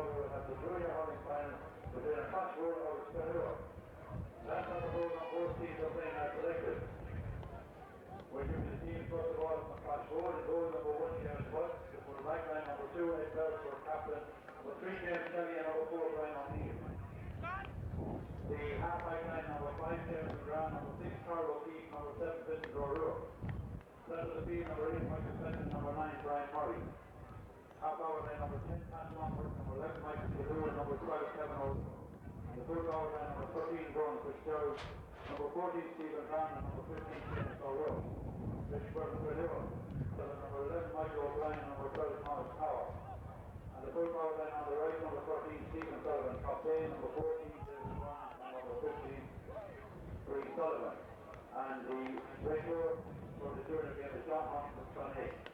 we will have the junior hurling final within a Clashmore out of Fenor. Last on the program, both teams are playing as selected. We're giving the team first of all from Clashmore in goal number 1, James Butt, for the back line number 2, Ed Bell for captain, number 3, James Kelly, and number 4, Brian O'Neill. The half-back line number 5, James McGrath, number 6, Carl O'Keefe, number 7, Vincent O'Rourke. Centre of the field, number 8, Michael Fenton, number 9, Brian Murray. Half-hour line number 10, Pat Longford, number 11, Michael Killua, number 12, Kevin Olsen. And the third hour line number 13, Gordon Fitzgerald, number 14, Stephen Brown, and number 15, James O'Rourke. Rich Burton Killua, number 11, Michael O'Brien, and number 12, Thomas Power. And the third hour line on the right, number 13, Stephen Sullivan, captain, number 14, James Brown, and number 15, Bree Sullivan. And the ratio for the junior game is John Hunt with 28.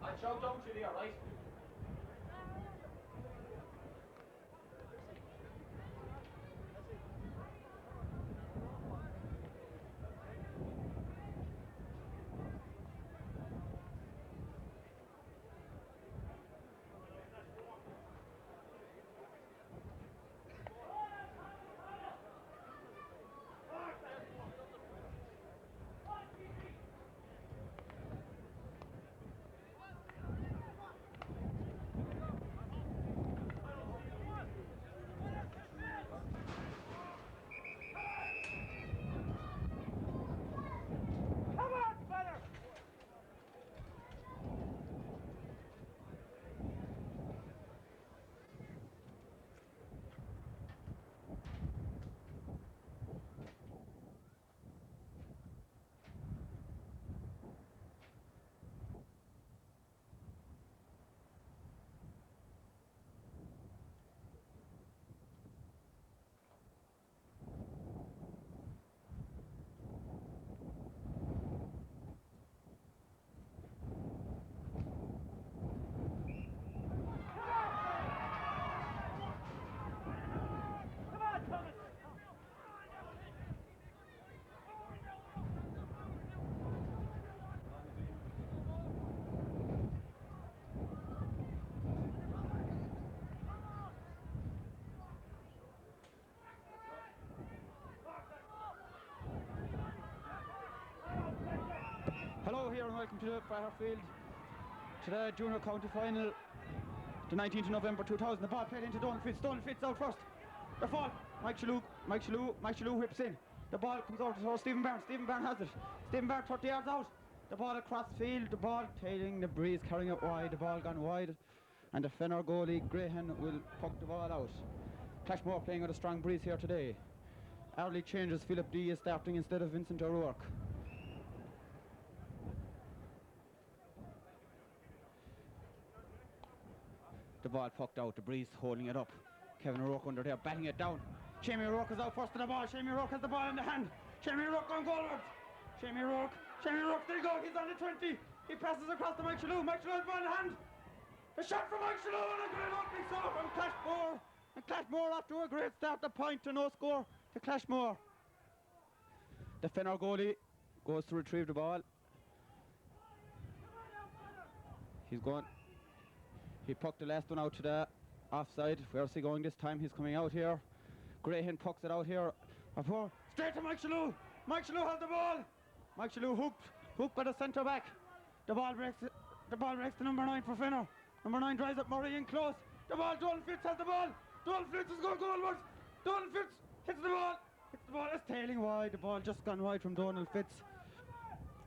I'll shout down to you there, right? Hello here and welcome to the Field, to the Junior County Final, the 19th of November 2000. The ball played into Donald Fitz. Donald Fitz out first. The fall. Mike Shalhoub whips in. The ball comes out to Stephen Byrne. Stephen Byrne has it. Stephen Byrne 30 yards out. The ball across the field. The ball tailing the breeze, carrying it wide. The ball gone wide. And the Fenor goalie, Graham, will puck the ball out. Clashmore playing with a strong breeze here today. Early changes. Philip D is starting instead of Vincent O'Rourke. The ball pucked out, the breeze holding it up. Kevin O'Rourke under there, batting it down. Jamie O'Rourke is out first to the ball. Jamie O'Rourke has the ball in the hand. Jamie O'Rourke going goalwards. Jamie O'Rourke still going. He's on the 20. He passes across to Mike Shalhoub. Mike Shalhoub has the ball in the hand. The shot from Mike Shalhoub and a great opening score from Clashmore. And Clashmore after a great start, the point to no score to Clashmore. The Fenor goalie goes to retrieve the ball. He's going. He pucked the last one out to the offside. Where's he going this time? He's coming out here. Graham pucks it out here. Straight to Mike Shalhoub. Mike Shalhoub has the ball. Mike Shalhoub hooked by the centre back. The ball breaks to number 9 for Fenor. Number 9 drives up Murray in close. The ball, Donald Fitz has the ball. Donald Fitz is going goalwards. Donald Fitz hits the ball. It's tailing wide. The ball just gone wide from Donald Fitz.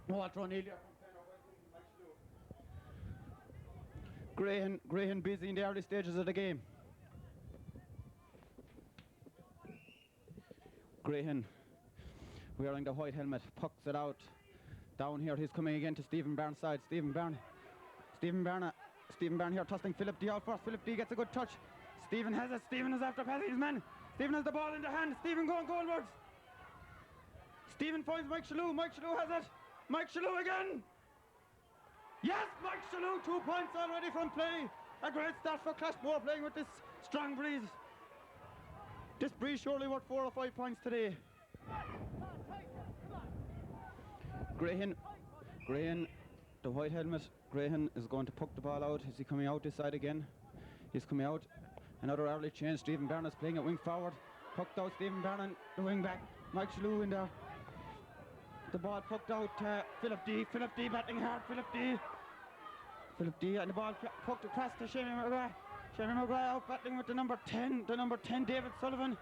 Walter O'Neill from Fenor. Graham busy in the early stages of the game. Graham, wearing the white helmet, pucks it out. Down here, he's coming again to Stephen Byrne's side. Stephen Byrne here tossing Philip D out first. Philip D gets a good touch. Stephen has it. Stephen is after passing his man. Stephen has the ball in the hand. Stephen going goalwards. Stephen finds Mike Shalhoub. Mike Shalhoub has it. Mike Shalhoub again. Yes, Mike Shalhoub, 2 points already from play. A great start for Clashmore playing with this strong breeze. This breeze surely worth 4 or 5 points today. Graham, the white helmet. Graham is going to puck the ball out. Is he coming out this side again? He's coming out. Another early change. Stephen Byrne is playing at wing forward. Pucked out Stephen Byrne, the wing back. Mike Shalhoub in there. The ball pucked out Philip D. Philip D batting hard. Philip D and the ball pucked across to Shamie McGrath. Shamie McGrath out battling with the number 10. The number 10, David Sullivan.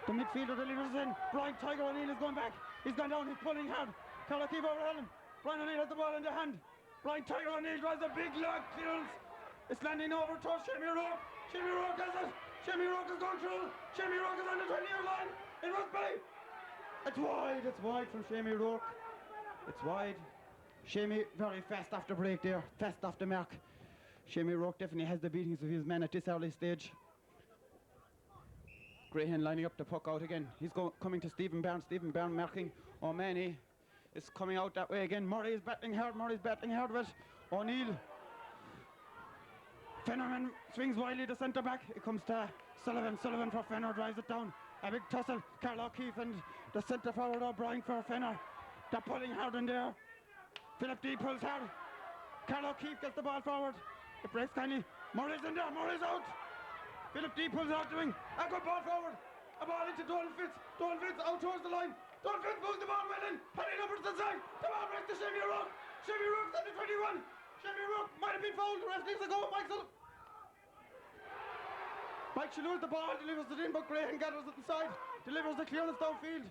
The midfielder delivers in. Brian Tiger O'Neill is going back. He's gone down. He's pulling hard. Carla keep over Helen. Brian O'Neill has the ball in the hand. Brian Tiger O'Neill drives a big log clearance. It's landing over to Shamie Rourke. Shamie Rourke has it. Shamie Rourke has gone through. Shamie Rourke is on the 20-yard line. It must be. It's wide from Shamie Rourke. It's wide. Shamie very fast off the break there. Fast off the mark. Shamie Rourke definitely has the beatings of his men at this early stage. Graham lining up the puck out again. He's coming to Stephen Byrne. Stephen Byrne marking O'Mahony. It's coming out that way again. Murray is battling hard. Murray's battling hard with O'Neill. Fenor swings wildly the centre back. It comes to Sullivan. Sullivan for Fenor drives it down. A big tussle. Carl O'Keefe and the centre forward O'Brien for Fenor. They're pulling hard in there. Philip D pulls hard. Carl O'Keefe gets the ball forward. It breaks kindly. Murray's in there. Murray's out. Philip D pulls out the wing. A good ball forward. A ball into Dolan Fitz. Dolan Fitz out towards the line. Dolan Fitz moves the ball well in. Paddy numbers the side. The ball breaks to Shamie Rourke. Shamie Rourke's at the 21. Shamie Rourke might have been fouled. The ref needs to go. Mike Shalhoub the ball, delivers it in, but Graham gathers it inside, delivers the clearance downfield.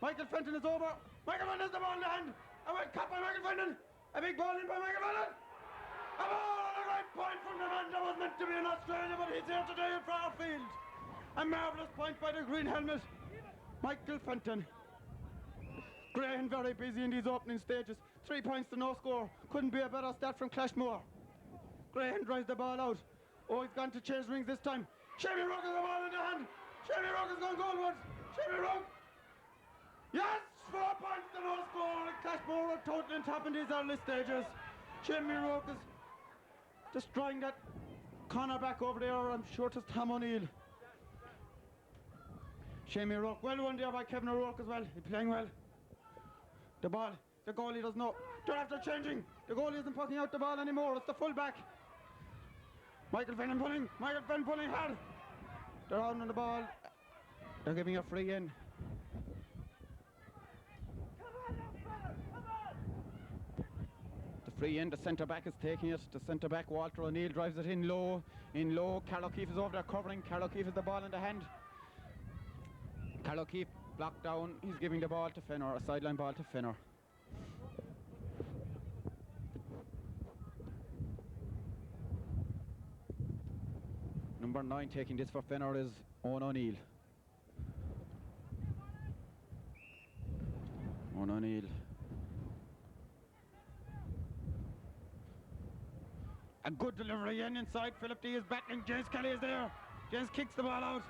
Michael Fenton is over. Michael Fenton has the ball in the hand. A went cut by Michael Fenton. A big ball in by Michael Fenton. A ball on the right point from the man that was meant to be in Australia, but he's here today in Farfield. A marvellous point by the green helmet. Michael Fenton. Graham very busy in these opening stages. 3 points to no score. Couldn't be a better start from Clashmore. Graham drives the ball out. Oh, he's gone to change rings this time. Shamie Rourke has the ball in the hand. Shamie Rourke has gone goalwards. Shamie Rourke. Yes, 4 points to no score. Clashmore are totally on top in these early stages. Shamie Rourke is destroying that corner back over there. I'm sure it's Tom O'Neill. Shamie Rourke, well won there by Kevin O'Rourke as well. He's playing well. The ball, the goalie does not. They're after changing. The goalie isn't pucking out the ball anymore. It's the full back. Michael Fenton pulling. Michael Fenton pulling hard. They're out on the ball. They're giving a free in. The free in, the centre back is taking it. The centre back, Walter O'Neill, drives it in low. In low. Carl O'Keefe is over there covering. Carl O'Keefe has the ball in the hand. Carl O'Keefe blocked down. He's giving the ball to Fenor, a sideline ball to Fenor. Number 9 taking this for Fenor is Owen O'Neill. Owen O'Neill. A good delivery in inside. Philip D is battling. James Kelly is there. James kicks the ball out.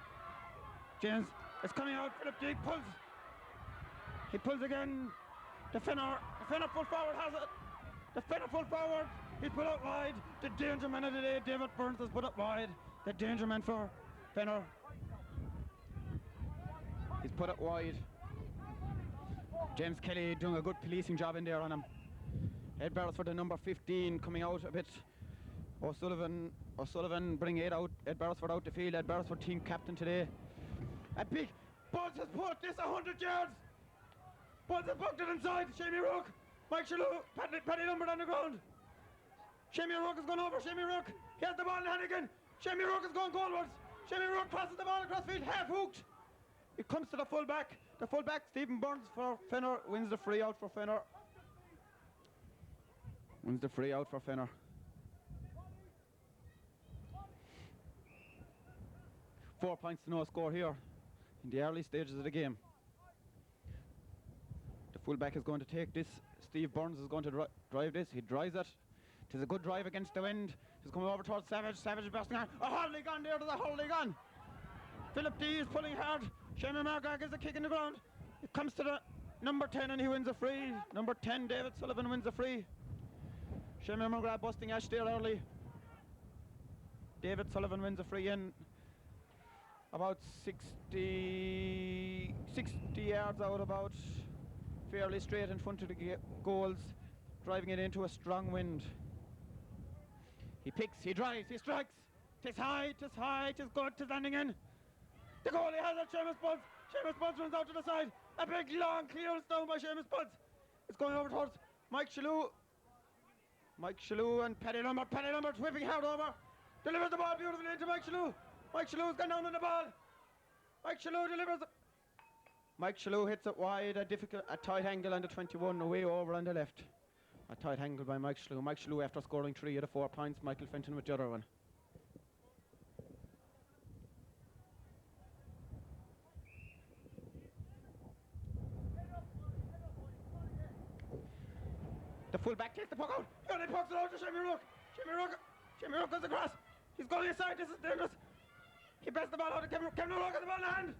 James is coming out. Philip D pulls. He pulls again. The Fenor full forward has it. The Fenor full forward. He's put out wide. The danger man of the day, David Burns, has put up wide. The danger man for Fenor. He's put it wide. James Kelly doing a good policing job in there on him. Ed Barrett for the number 15 coming out a bit. O'Sullivan bring it out. Ed Barrett out the field. Ed Barrett team captain today. A big Buzz has put this 100 yards. Buzz has poked it inside. Shamie Rourke. Mike Shalhoub. Paddy Lombard on the ground. Shamie Rourke has gone over. Shamie Rourke. He has the ball in the hand again. Shamie Rourke is going goalwards. Shamie Rourke crosses the ball across field, half hooked. It comes to the full back. The full back, Stephen Burns for Fenor, wins the free out for Fenor. Wins the free out for Fenor. 4 points to no score here in the early stages of the game. fullback is going to take this. Steve Burns is going to drive this. He drives it. It is a good drive against the wind. He's coming over towards Savage. Savage is bursting on. A hurling on there to the hurling on. Philip D is pulling hard. Shane Margag gives a kick in the ground. It comes to the number 10 and he wins a free. Number 10, David Sullivan, wins a free. Shane McGrath busting Ash there early. David Sullivan wins a free in about 60 yards out, about fairly straight in front of the goals, driving it into a strong wind. He picks, he drives, he strikes. Tis high, tis high, tis good, tis landing in. The goalie has it, Seamus Buds. Seamus Buds runs out to the side. A big long clearance down by Seamus Buds. It's going over towards Mike Shalhoub. Mike Shalhoub and Paddy Lambert. Paddy Lambert whipping hard over. Delivers the ball beautifully into Mike Shalhoub. Mike Shalhoub's gone down on the ball. Mike Shalhoub delivers it. Mike Shalhoub hits it wide, a tight angle on the 21, away over on the left. A tight angle by Mike Shalhoub. Mike Shalhoub after scoring 3 of the 4 points. Michael Fenton with the other one. The fullback takes the puck out. He only pucks it out to Shimmy Rook. Shimmy Rook goes across. He's going inside. This is dangerous. He passes the ball out to Kevin O'Rourke has the ball in hand.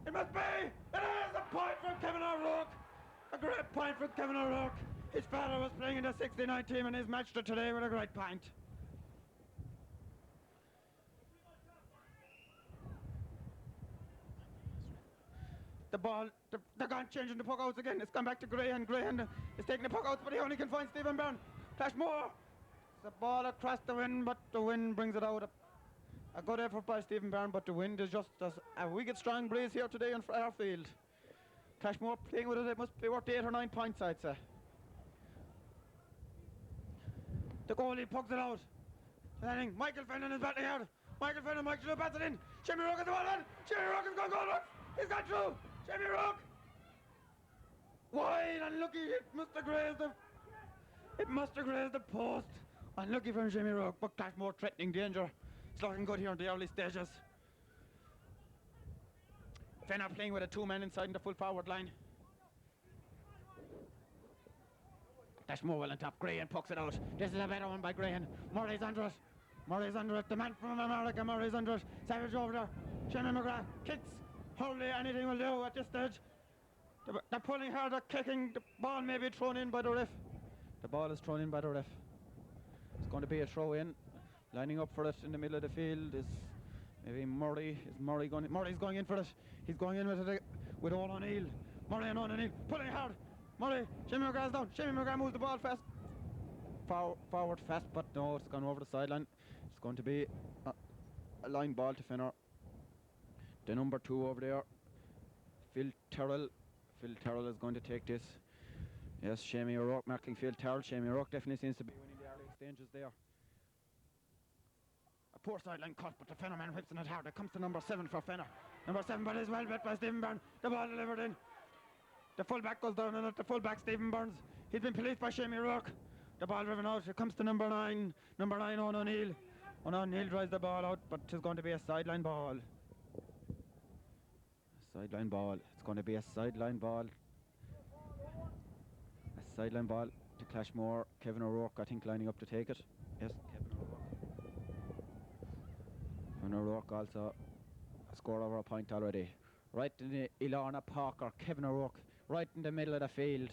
It must be. It is a point for Kevin O'Rourke. A great point for Kevin O'Rourke. His father was playing in the 69 team and he's matched it today with a great point. The ball, they're gone changing the puck outs again. It's gone back to Graham. Graham is taking the puck outs, but he only can find Stephen Byrne. Clashmore. The ball across the wind, but the wind brings it out. A good effort by Stephen Byrne, but the wind is just as a wicked strong breeze here today on our field. Clashmore playing with it. It must be worth 8 or 9 points, I'd say. The goalie pucks it out. Michael Fenton is battling hard. Michael Fenton, Mike Shalhoub bats it in. Jimmy Rook has the ball in. Jimmy Rook has gone goal. He's got through. Jimmy Rook. Wide, unlucky. It must have grazed the post. Unlucky from Jimmy Rook, but Clashmore threatening danger. It's looking good here in the early stages. Fenor playing with a 2-man inside in the full forward line. Clashmore well on top. Graham pucks it out. This is a better one by Graham. Murray's under it. The man from America. Murray's under it. Savage over there. Shane McGrath kicks. Hardly anything will do at this stage. They're pulling hard, they're kicking. The ball may be thrown in by the ref. The ball is thrown in by the ref. It's going to be a throw in. Lining up for it in the middle of the field is maybe Murray. Murray's going in for it. He's going in with it with Owen O'Neill. Murray and Owen O'Neill pulling hard. Murray, Jimmy McGrath's down. Jimmy McGrath moves the ball fast. Forward fast, but no, it's gone over the sideline. It's going to be a line ball to Fenor. The number 2 over there, Phil Terrell. Phil Terrell is going to take this. Yes, Shamie O'Rourke marking Phil Terrell. Shamie O'Rourke definitely seems to be winning the early exchanges there. A poor sideline cut, but the Fenor man whips it hard. It comes to number 7 for Fenor. Number 7, but is well bet by Stephen Byrne. The ball delivered in. The fullback goes down on it. The fullback, Stephen Burns. He's been policed by Shamie O'Rourke. The ball driven out. It comes to number 9. Number 9, Owen O'Neill. Owen O'Neill drives the ball out, but it's going to be a sideline ball. Sideline ball. It's going to be a sideline ball. A sideline ball to Clashmore. Kevin O'Rourke, I think, lining up to take it. Yes, Kevin O'Rourke. And O'Rourke also scored over a point already. Right in the Ilana Parker, Kevin O'Rourke, right in the middle of the field.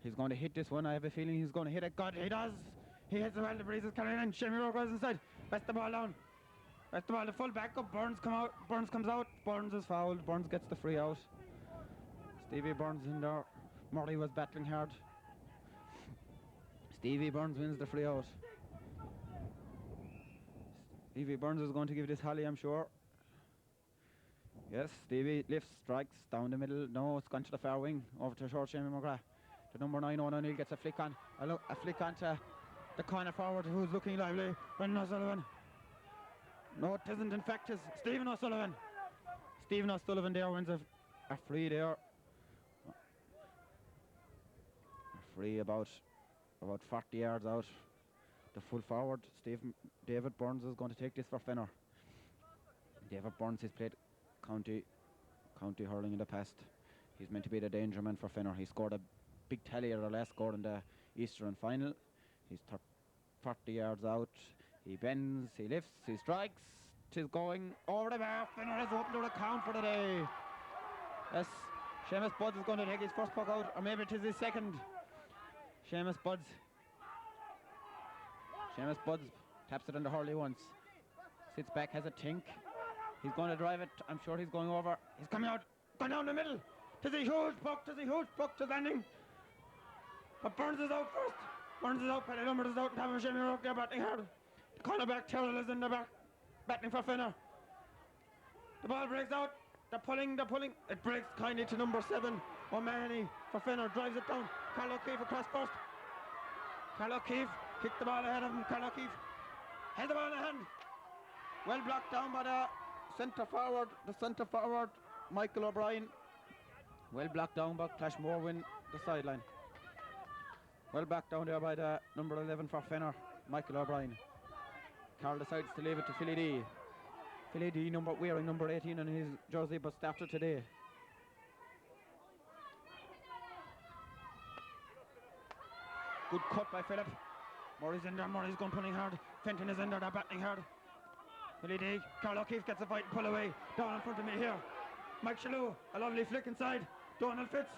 He's going to hit this one. I have a feeling he's going to hit it. God, he does. He hits the ball. The breeze is carrying in. Shamie O'Rourke goes inside. Best the ball down. That's the ball, the full back up, Burns comes out, Burns is fouled, Burns gets the free out. Stevie Burns in there, Murray was battling hard. Stevie Burns wins the free out. Stevie Burns is going to give this Holly, I'm sure. Yes, Stevie lifts, strikes, down the middle, no, it's gone to the far wing, over to short Shamie McGrath. The number 9, Owen O'Neill gets a flick on, a flick on to the corner forward who's looking lively, Brendan O'Sullivan. No, it isn't. In fact, it's Stephen O'Sullivan. Stephen O'Sullivan there wins a free there. A free about 40 yards out. The full forward, David Burns, is going to take this for Fenor. David Burns has played county hurling in the past. He's meant to be the danger man for Fenor. He scored a big tally of their last score in the Eastern final. He's 30 yards out. He bends, he lifts, he strikes. Tis going over the bar. Fenor has opened the count for the day. Yes, Seamus Buds is going to take his first puck out, or maybe it is his second. Seamus Buds taps it on the hurley once. Sits back, has a think. He's going to drive it. I'm sure he's going over. He's coming out, going down the middle. Tis a huge puck, to landing. But Burns is out first. Burns is out, Paddy Lombard is out, and Tavan Shamir out there batting hard. The cornerback Terrell is in the back, batting for Fenor. The ball breaks out. They're pulling. It breaks kindly to number 7. O'Mahony for Fenor, drives it down. Carl O'Keefe across first. Carl O'Keefe kicked the ball ahead of him. Carl O'Keefe held the ball in hand. Well blocked down by the centre forward, Michael O'Brien. Well blocked down by Clashmore win the sideline. Well back down there by the number 11 for Fenor, Michael O'Brien. Carl decides to leave it to Philly D. Philly D wearing number 18 on his jersey, but started today. Good cut by Philip. Murray's in there, Murray's going pulling hard. Fenton is in there, they're batting hard. Philly D, Carl O'Keefe gets a fight and pull away. Down in front of me here. Mike Shalhoub, a lovely flick inside. Donald Fitz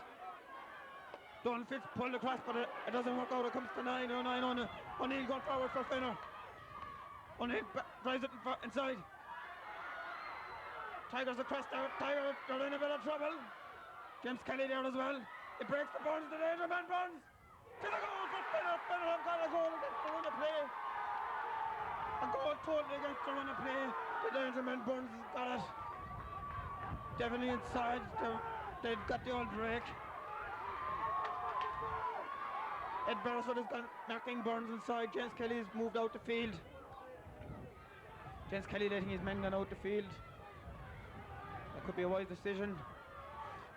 pulled across, but it doesn't work out. It comes to 9. O'Neill going forward for Fenor. O'Neill drives it inside. Tigers across there. Tigers, they're in a bit of trouble. James Kelly there as well. It breaks for Burns, the danger man Burns. To the goal for Fenor. Fenor have got a goal against the run of play. A goal totally against the run of play. The danger man Burns has got it. Definitely inside. They've got the old break. Ed Beresford has gone knocking Burns inside. James Kelly's moved out the field. James Kelly letting his men go out the field. That could be a wise decision.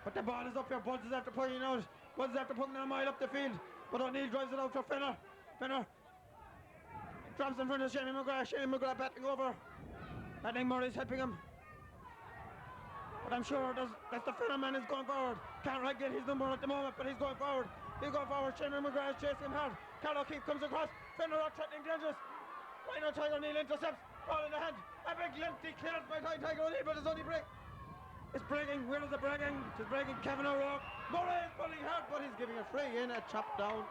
But the ball is up here. Buds is after putting it out. Buds is after putting it a mile up the field. But O'Neill drives it out for Fenor. Fenor drops in front of Shane McGrath. Shane McGrath batting over. I think Murray's helping him. But I'm sure that's the Fenor man is going forward. Can't right get his number at the moment, but he's going forward. He's going forward. Shane McGrath is chasing him hard. Carl O'Keefe comes across. Fenor are threatening dangerous. Rhino Tiger O'Neill intercepts. Ball in the hand. A big lengthy clearance by Tiger O'Neill, but it's only break. It's breaking. Where is it breaking? It's breaking. Kevin O'Rourke. Murray is pulling hard, but he's giving a free in. A chop down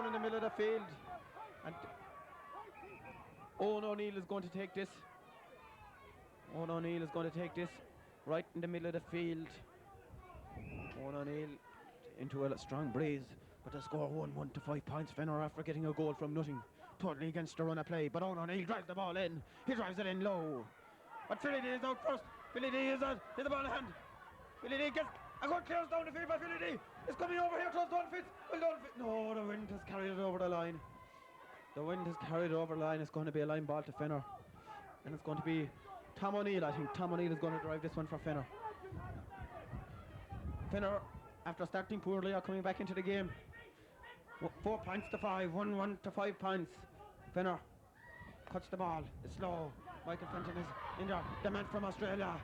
in the middle of the field. And Owen O'Neill is going to take this. Right in the middle of the field. Owen O'Neill into a strong breeze. But the score 1-1 to 5 points. Fenor after getting a goal from nothing. Totally against the run of play. But Owen O'Neill drives the ball in. He drives it in low. But Philly D is out first. Philly D is out. Hit the ball in hand. Philly D gets a good clearance down the field by Philly D. It's coming over here towards Don Fitz. No, the wind has carried it over the line. It's going to be a line ball to Fenor. And it's going to be Tom O'Neill, I think. Tom O'Neill is going to drive this one for Fenor. Fenor, after starting poorly, are coming back into the game. 4 points to 5. 1-1 to 5 points. Fenor cuts the ball. It's slow. Michael Fenton is in there. The man from Australia.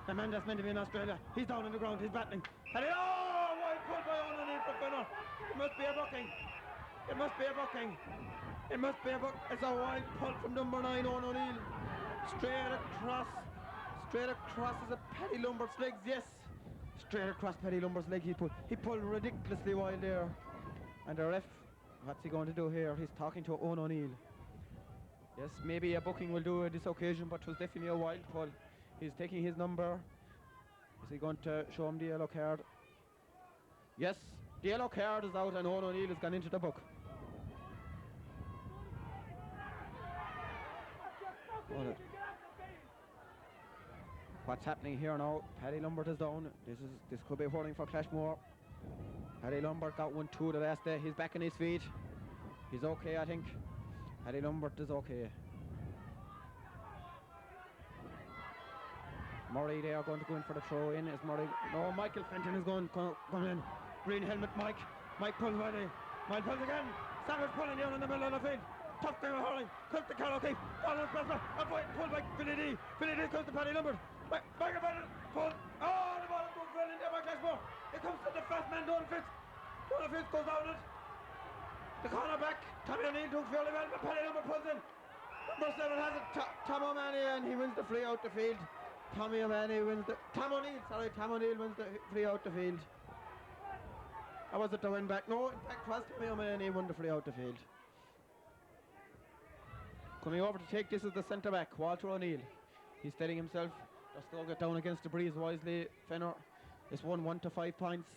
The man that's meant to be in Australia. He's down on the ground. He's battling. And wide pull by O'Neill for Fenor. It must be a booking. It's a wide pull from number 9, Owen O'Neill. Straight across is a Paddy Lombard's legs. Yes. Straight across Paddy Lombard's leg he pulled ridiculously wide there. And the ref, what's he going to do here? He's talking to Owen O'Neill. Yes, maybe a booking will do this occasion, but it was definitely a wild pull. He's taking his number. Is he going to show him the yellow card? Yes, the yellow card is out and Owen O'Neill has gone into the book. What's happening here now? Paddy Lombard is down. This could be a holding for Clashmore. Paddy Lombard got 1-2 the last day. He's back on his feet. He's okay, I think. Paddy Lombard is okay. Murray, they are going to go in for the throw in. Is Murray? No, Michael Fenton is going in. Green helmet, Mike. Mike pulls ready. Mike pulls again. Savage pulling down in the middle of the field. Tough game of hurling. Comes to Carl O'Keefe. Pulled by Philly D. Philly D comes to Paddy Lombard. Michael Fenton pull. Oh, the ball is going well in there by Clashmore. It comes to the fast man, Don Fitz. One of his goes down it. The corner back. Tommy O'Neill took fairly well, but Paddy Lumber pulls in. Number 7 has it. Tom O'Mahony, and he wins the free out the field. Tom O'Neill wins the free out the field. Or was it the win back? No, in fact, it was Tommy O'Mahony won the free out the field. Coming over to take this is the centre back, Walter O'Neill. He's steadying himself. They're still get down against the breeze wisely. Fenor is 1-1 to 5 points.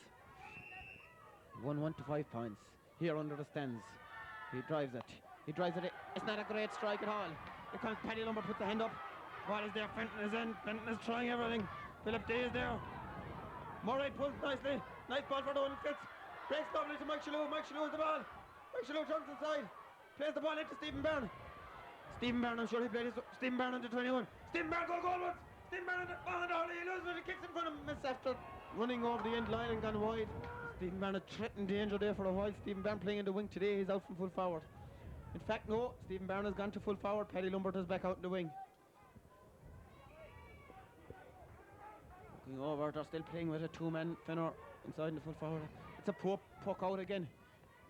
1-1 to 5 points. Here under the stands. He drives it. It's not a great strike at all. Here comes Paddy Lumber, puts the hand up. Ball is there. Fenton is in. Fenton is trying everything. Philip Day is there. Murray pulls nicely. Nice ball for the one Fitz. Breaks lovely to Mike Shalhoub. Mike Shalhoub has the ball. Mike Shalhoub turns inside. Plays the ball into Stephen Byrne. Stephen Byrne, I'm sure he played his. Stephen Byrne under 21. Stephen Byrne goal once. Stephen Byrne on the he loses it. He kicks in front of him. Miss after running over the end line and gone wide. Stephen Byrne had threatened danger there for a while. Stephen Byrne playing in the wing today. He's out from full forward. In fact, no. Stephen Byrne has gone to full forward. Paddy Lumbert is back out in the wing. Going over, they're still playing with a 2-man Fenor inside in the full forward. It's a poor puck out again.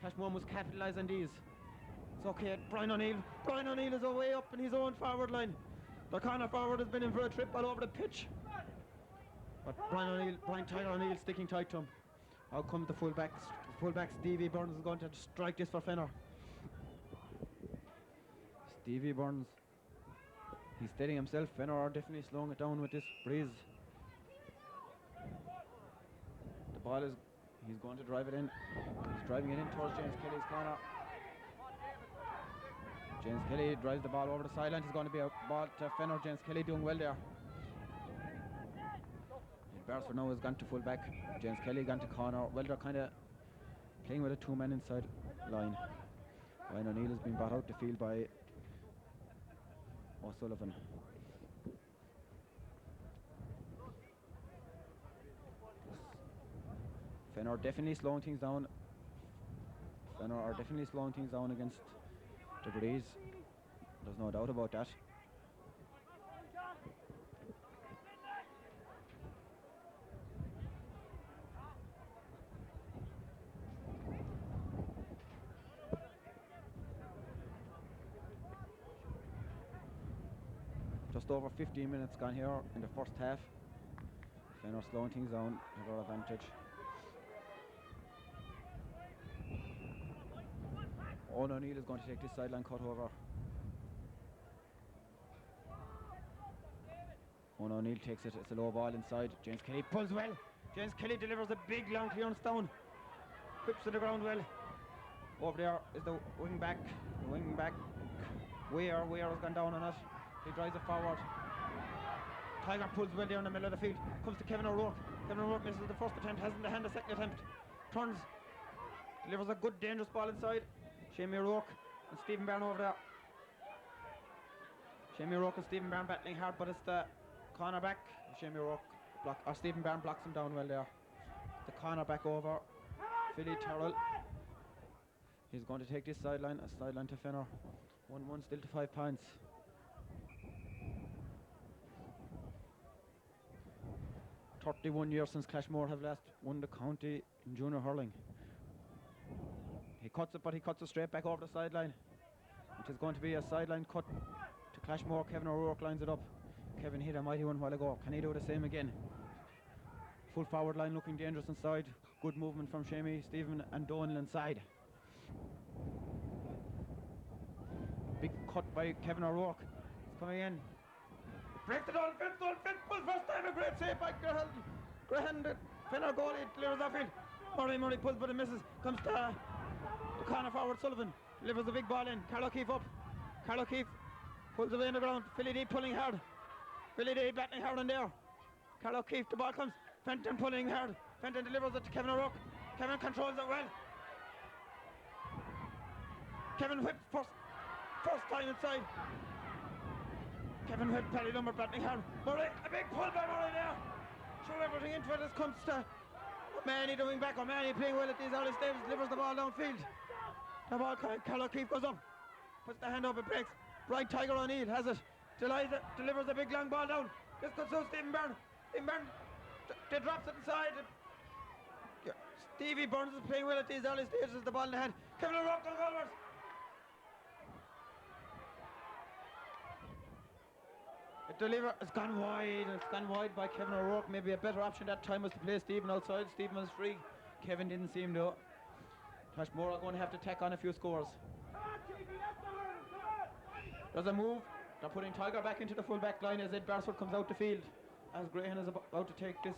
Clashmore must capitalise on these. It's okay. Brian O'Neill is away up in his own forward line. The corner forward has been in for a trip all over the pitch. But Brian Tyler O'Neill sticking tight to him. Out come the fullbacks. The fullback Stevie Burns is going to strike this for Fenor. Stevie Burns. He's steadying himself. Fenor are definitely slowing it down with this breeze. The ball is. He's going to drive it in. He's driving it in towards James Kelly's corner. James Kelly drives the ball over the sideline. It's going to be a ball to Fenor. James Kelly doing well there. Beresford now has gone to full back. James Kelly gone to corner. Well, they're kind of playing with a 2-man inside line. Ryan O'Neill has been brought out the field by O'Sullivan. Fenor definitely slowing things down. Fenor are definitely slowing things down against the breeze. There's no doubt about that. Just over 15 minutes gone here in the first half. Fenor slowing things down, have our advantage. Owen O'Neill is going to take this sideline cut over. Owen O'Neill takes it, it's a low ball inside. James Kelly pulls well. James Kelly delivers a big long clearance down. Whips to the ground well. Over there is the wing back. Weir has gone down on it. He drives it forward. Tiger pulls well there in the middle of the field. Comes to Kevin O'Rourke. Kevin O'Rourke misses the first attempt, has in the hand the second attempt. Turns. Delivers a good dangerous ball inside. Shamie O'Rourke and Stephen Byrne over there. Shamie O'Rourke and Stephen Byrne battling hard, but it's the corner back. Shamie O'Rourke Stephen Byrne blocks him down well there. The corner back over. Philly Terrell. He's going to take this sideline, a sideline to Fenor. 1-1 still to 5 points. "31 years since Clashmore have last won the county in junior hurling." He cuts it, but he cuts it straight back over the sideline. It is going to be a sideline cut to Clashmore. Kevin O'Rourke lines it up. Kevin hit a mighty one while ago. Can he do the same again? Full forward line looking dangerous inside. Good movement from Shamie, Stephen and Donal inside. Big cut by Kevin O'Rourke. He's coming in. Breaks it on, Fitz pulls first time, a great save by Graham, the Fenor goalie, delivers offfield. Murray pulls but it misses. Comes to the corner forward, Sullivan. Delivers the big ball in. Carl O'Keefe up. Carl O'Keefe pulls away in the ground. Philly D pulling hard. Philly D battling hard in there. Carl O'Keefe, the ball comes. Fenton pulling hard. Fenton delivers it to Kevin O'Rourke. Kevin controls it well. Kevin whipped first time inside. Kevin whipped Paddy Lumber battling hard. Murray, a big pull by Murray there. Throw everything into it as comes to O'Mahony doing back. O'Mahony playing well at these early stages, delivers the ball downfield. The ball, Carl O'Keefe goes up, puts the hand up, it breaks. Bright Tiger O'Neill has it. Delivers a big long ball down. This goes to Stephen Byrne. Stephen Byrne drops it inside. Stevie Burns is playing well at these early stages. The ball in the hand. Kevin O'Rourke goes goalwards. It's gone wide. It's gone wide by Kevin O'Rourke. Maybe a better option that time was to play Stephen outside. Stephen was free. Kevin didn't seem to. Clashmore are going to have to tack on a few scores. There's a move. They're putting Tiger back into the full back line as Ed Barsford comes out the field. As Graham is about to take this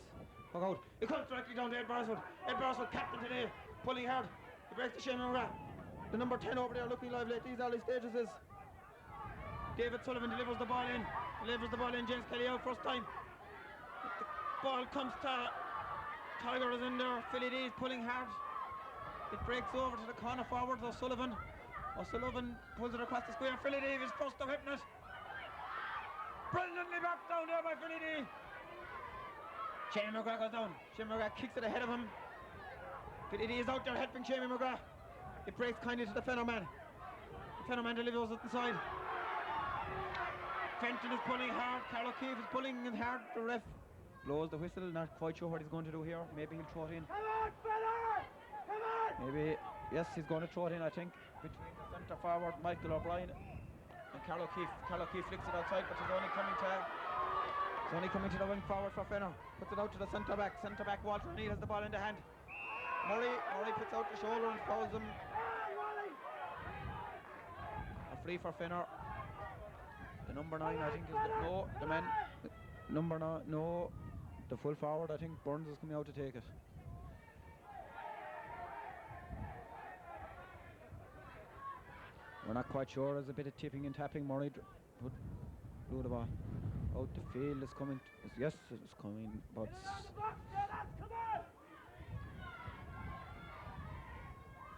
puck out. He comes directly down to Ed Barsford. Ed Barsford, captain today, pulling hard. He breaks the Shane McGrath. The number 10 over there looking lively at these early stages is David Sullivan. Delivers the ball in. James Kelly out first time. The ball comes to Tiger is in there. Philly D is pulling hard. It breaks over to the corner forwards. O'Sullivan pulls it across the square. Philly D is first to hitting it. Brilliantly back down there by Philly D. Jamie McGrath goes down. Jamie McGrath kicks it ahead of him. Philly D is out there helping Jamie McGrath. It breaks kindly to the Fenor man. The Fenor man delivers it inside. Fenton is pulling hard. Carl O'Keefe is pulling in hard. The ref blows the whistle. Not quite sure what he's going to do here. Maybe he'll throw it in. Come on, Fenor! Come on! Maybe, yes, he's going to throw it in, I think, between the centre forward, Michael O'Brien, and Carl O'Keefe. Carl O'Keefe flicks it outside, but he's only coming to the wing forward for Fenor. Puts it out to the centre back. Centre back Walter O'Neill has the ball in the hand. Murray puts out the shoulder and fouls him. A free for Fenor. The number 9, I think, is the man. Number 9, no, the full forward. I think Burns is coming out to take it. We're not quite sure. There's a bit of tipping and tapping. Murray blew the ball out the field. Is coming. Yes, it's coming. But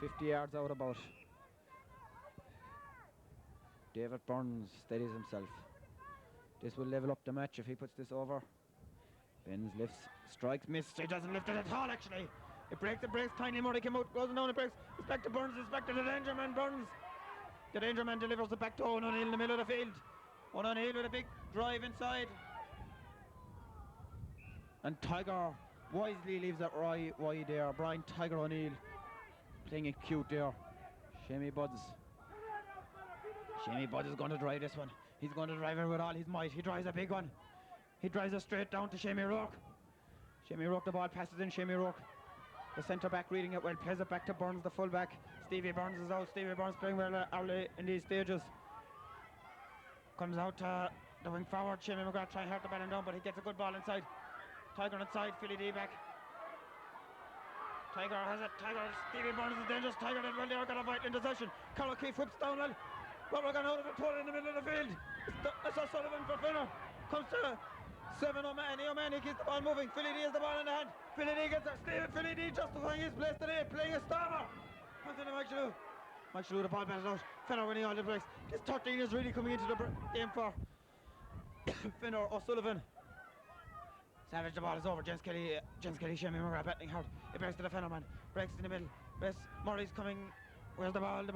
50 yards out about. David Burns steadies himself. This will level up the match if he puts this over. Benz lifts, strikes, misses. He doesn't lift it at all, actually. It breaks. Tiny Murray came out, goes down, it breaks. It's back to Burns, it's back to the danger man, Burns. The danger man delivers it back to Owen O'Neill in the middle of the field. Owen O'Neill with a big drive inside. And Tiger wisely leaves it wide there. Brian Tiger O'Neill playing it cute there. Shamey Buds is going to drive this one. He's going to drive it with all his might. He drives a big one. He drives it straight down to Shamey O'Rourke. Shamey O'Rourke, the ball passes in. Shamey O'Rourke, the centre back, reading it well, plays it back to Burns, the full back. Stevie Burns is out. Stevie Burns playing well early in these stages. Comes out to the wing forward. Shamey McGrath trying hard to bat him down, but he gets a good ball inside. Tiger inside. Philly D back. Tiger has it. Stevie Burns is dangerous. Tiger did well there. Got a vital interception. Carl O'Keefe whips down well. Robert got out of it, thrown in the middle of the field. That's O'Sullivan for Fenor. Comes to 7 O'Mahony. O'Mahony keeps the ball moving. Philly D has the ball in the hand. Philly D gets there. Philly D justifying his place today, playing a starter. Comes in to Mike Shalhoub. Mike Shalhoub, the ball batted out. Fenor winning all the breaks. This 13 is really coming into the game for Fenor. O'Sullivan. Savage, the ball is over. James Kelly, Shamey McGrath batting hard. It breaks to the Fenor man. Breaks in the middle. Murray's coming. Where's the ball? The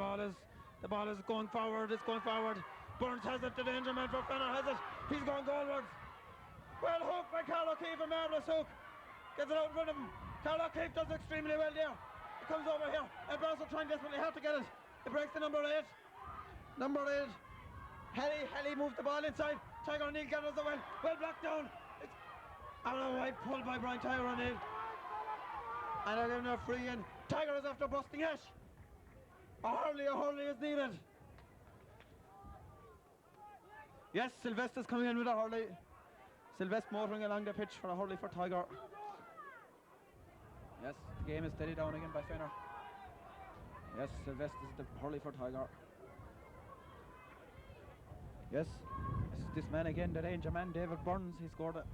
ball is going forward. It's going forward. Burns has it. The danger man for Fenor has it. He's going goalwards. Well hooked by Carl O'Keefe. A marvellous hook. Gets it out in front of him. Carl O'Keefe does extremely well there. It comes over here. And Burns trying desperately hard to get it. It breaks to number 8. Number 8. Helly moves the ball inside. Tiger O'Neill gathers it well. Well blocked down. It's out of the way. Pulled by Brian Tiger O'Neill. And they're giving a free in. Tiger is after busting Ash. A hurley is needed. Yes, Sylvester's coming in with a hurley. Sylvester motoring along the pitch for a hurley for Tiger. Yes, the game is steady down again by Fenor. Yes, Sylvester's the hurley for Tiger. Yes, this man again, the danger man, David Burns. He scored a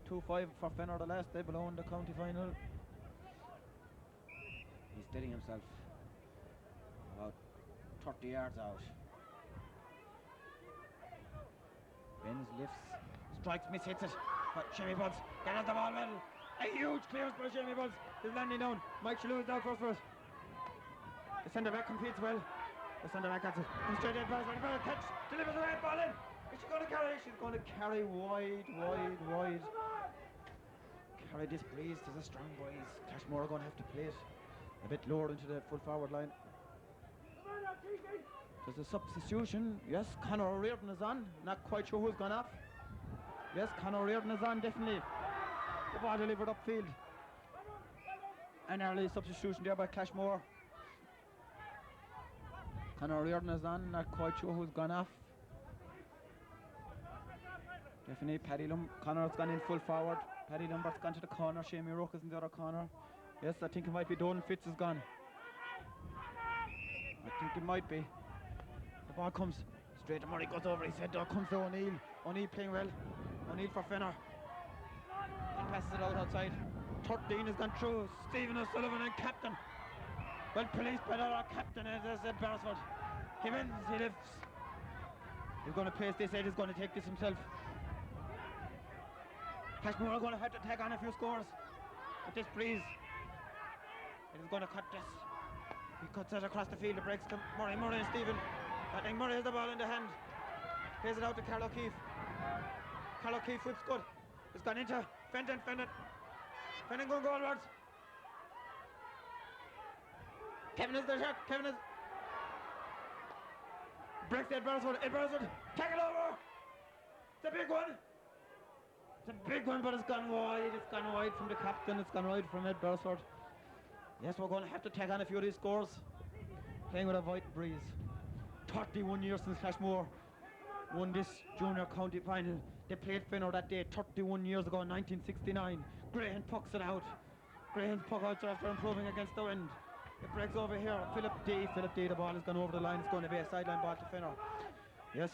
2-5 for Fenor the last day below in the county final. He's steadying himself. About 30 yards out. Benz lifts, strikes, hits it. But Shamey Buds gets the ball well. A huge clearance by Shamey Buds. He's landing down. Mike Shalhoub is down first for it. The centre back competes well. The centre back gets it. And straight in pass, but catch, delivers the right ball in. Is she going to carry? She's going to carry wide. Harry, this breeze, there's a strong breeze. Clashmore are going to have to play it a bit lower into the full forward line. There's a substitution. Yes, Conor O'Riordan is on. Not quite sure who's gone off. Yes, Conor O'Riordan is on, definitely. The ball delivered upfield. An early substitution there by Clashmore. Conor O'Riordan is on. Not quite sure who's gone off. Definitely Paddy Connor's gone in full forward. Paddy Lumbert's gone to the corner. Shamie Rook is in the other corner. Yes, I think it might be Donald Fitz is gone. I think it might be. The ball comes straight to Murray, goes over his head. There comes to O'Neill. O'Neill playing well. O'Neill for Fenor. He passes it out outside. 13 has gone through. Stephen O'Sullivan and captain. Well policed by our captain, as I said, Beresford. He wins, he lifts. He's going to place this head, he's going to take this himself. Clashmore are going to have to tag on a few scores with this breeze. He's going to cut this. He cuts it across the field, it breaks to Murray and Stephen. I think Murray has the ball in the hand. Plays it out to Carl O'Keefe. Carl O'Keefe whips good. It's gone into Fenton going goalwards. Kevin is the shot. Kevin is... breaks Ed Beresford. Tackle over. It's a big one. It's a big one, but it's gone wide. It's gone wide from the captain. It's gone wide from Ed Beresford. Yes, we're going to have to tag on a few of these scores. Playing with a white breeze. 31 years since Clashmore won this junior county final. They played Fenor that day 31 years ago in 1969. Graham pucks it out. Graham's puck out after improving against the wind. It breaks over here. Philip D, the ball has gone over the line. It's going to be a sideline ball to Fenor. Yes,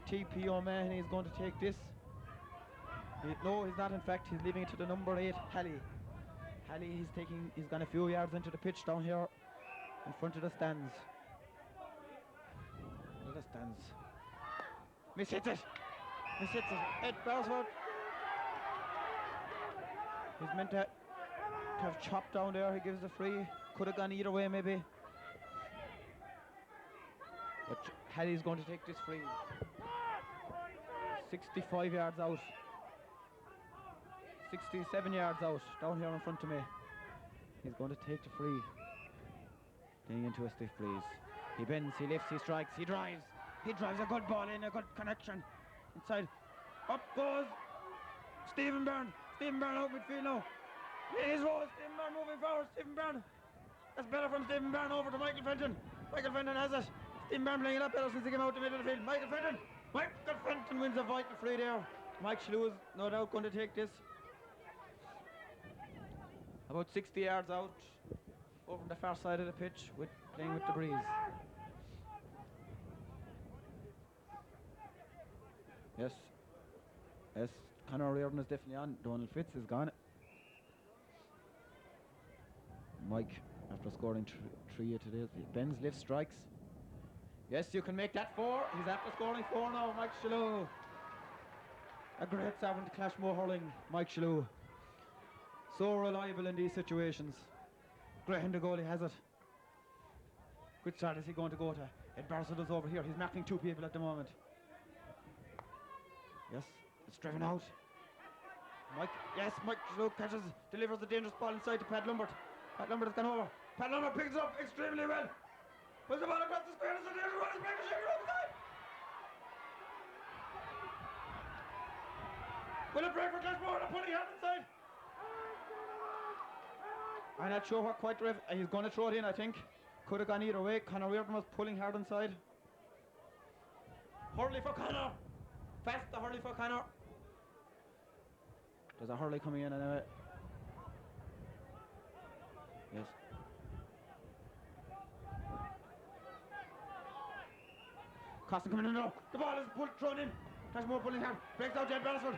T.P. O'Mahony is going to take this. No, he's not in fact. He's leaving it to the number 8, Halley. Halley, he's gone a few yards into the pitch down here in front of the stands. Mishits it. Ed Beresford. He's meant to have chopped down there. He gives the free. Could have gone either way maybe. But Halley's going to take this free. 65 yards out. 67 yards out. Down here in front of me. He's going to take the free. Getting into a stiff breeze. He bends, he lifts, he strikes, he drives. He drives a good ball in, a good connection. Inside. Up goes Stephen Byrne. Stephen Byrne out midfield now. He's rolled. Stephen Byrne moving forward. Stephen Byrne. That's better from Stephen Byrne over to Michael Fenton. Michael Fenton has it. Stephen Byrne playing a lot better since he came out the middle of the field. Michael Fenton wins a vital free there. Mike Shalou is no doubt going to take this. About 60 yards out over on the far side of the pitch with playing with the breeze. Yes, Conor O'Riordan is definitely on. Donald Fitz is gone. Mike, after scoring three today, bends, lifts, strikes. Yes, you can make that 4. He's after scoring 4 now, Mike Shalou. A great servant to Clashmore hurling, Mike Shalou. So reliable in these situations. Graham the goalie has it. Which side is he going to go to? Ed Beresford is over here. He's marking 2 people at the moment. Yes, it's driven out. Mike Shalou catches, delivers the dangerous ball inside to Pat Lumbert. Pat Lumbert has gone over. Pat Lumbert picks it up extremely well. Puts the ball across the square. It's a dangerous one. It's breaking Shamie Rook side. Will it break for Clashmore? They're pulling hard inside. I'm not sure what quite ref. He's going to throw it in, I think. Could have gone either way. Conor O'Riordan was pulling hard inside. Hurley for Conor. Fast the hurley for Conor. There's a hurley coming in anyway. Yes. Costin coming in now. The ball is thrown in. Clashmore pulling hard. Breaks out Ed Beresford.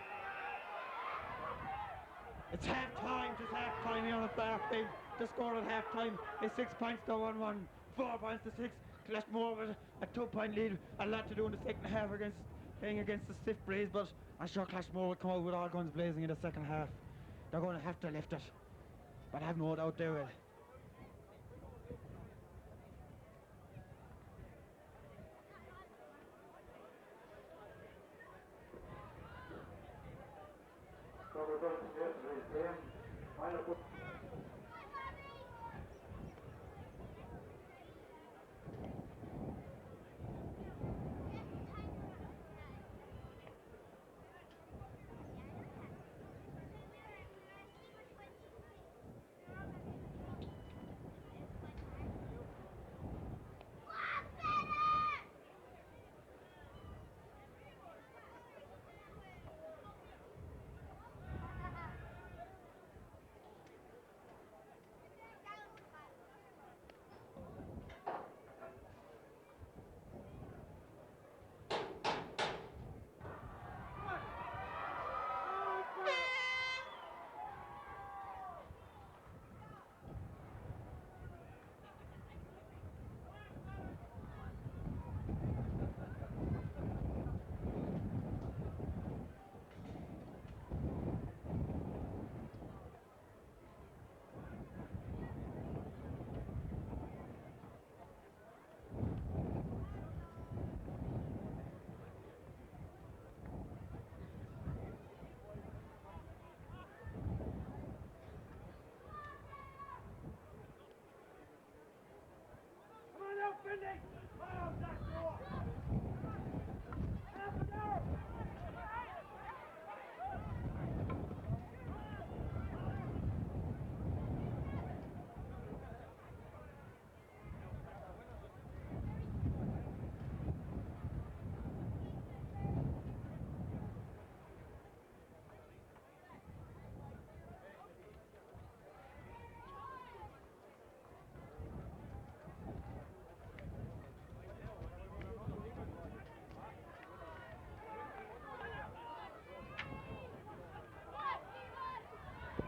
It's half time. It's half time here at Barfield. The score at half time is 6 points to 1-1. 4 points to 6. Clashmore with a 2-point lead. A lot to do in the second half playing against the stiff breeze, but I'm sure Clashmore will come out with all guns blazing in the second half. They're going to have to lift it, but I have no doubt they will. Cover 13 yesterday's game. Minor foot.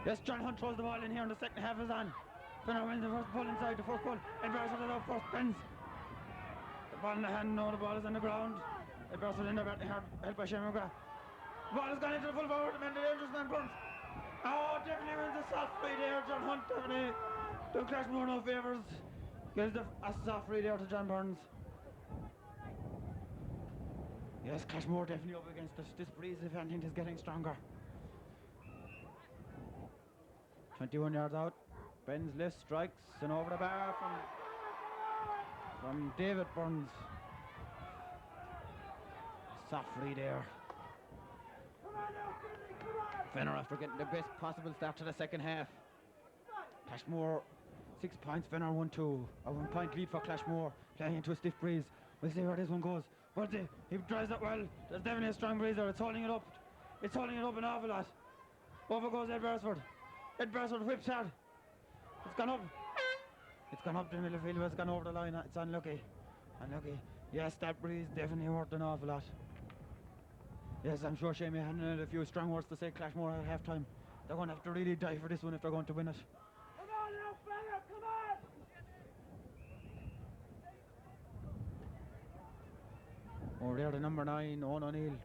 Yes, John Hunt throws the ball in here and the second half is on. Fenor wins the first pull inside, the first pull. Edwards it out first, bends. The ball in the hand, no, the ball is on the ground. Edwards in there, helped by Shane McGrath. The ball has gone into the full forward, the man, the dangerous man burns. Oh, definitely wins a soft free there, John Hunt, definitely. Doing Clashmore no favours. Gives a soft free there to John Burns. Yes, Clashmore definitely up against this. This breeze, if anything, is getting stronger. 21 yards out. Ben's left strikes and over the bar from David Burns. Soft free there. Fenor after getting the best possible start to the second half. Clashmore 6 points, Fenor 1-2. A 1 point lead for Clashmore, playing into a stiff breeze. We'll see where this one goes. But he drives it well. There's definitely a strong breeze there. It's holding it up. It's holding it up an awful lot. Over goes Ed Beresford. Ed Beresford whips hard. It's gone up. It's gone up the middle field, but it's gone over the line. It's unlucky. Unlucky. Yes, that breeze definitely worked an awful lot. Yes, I'm sure Shane may have had a few strong words to say Clashmore at half time. They're going to have to really die for this one if they're going to win it. Come on now, fella, come on! Over there, the number 9, Owen O'Neill,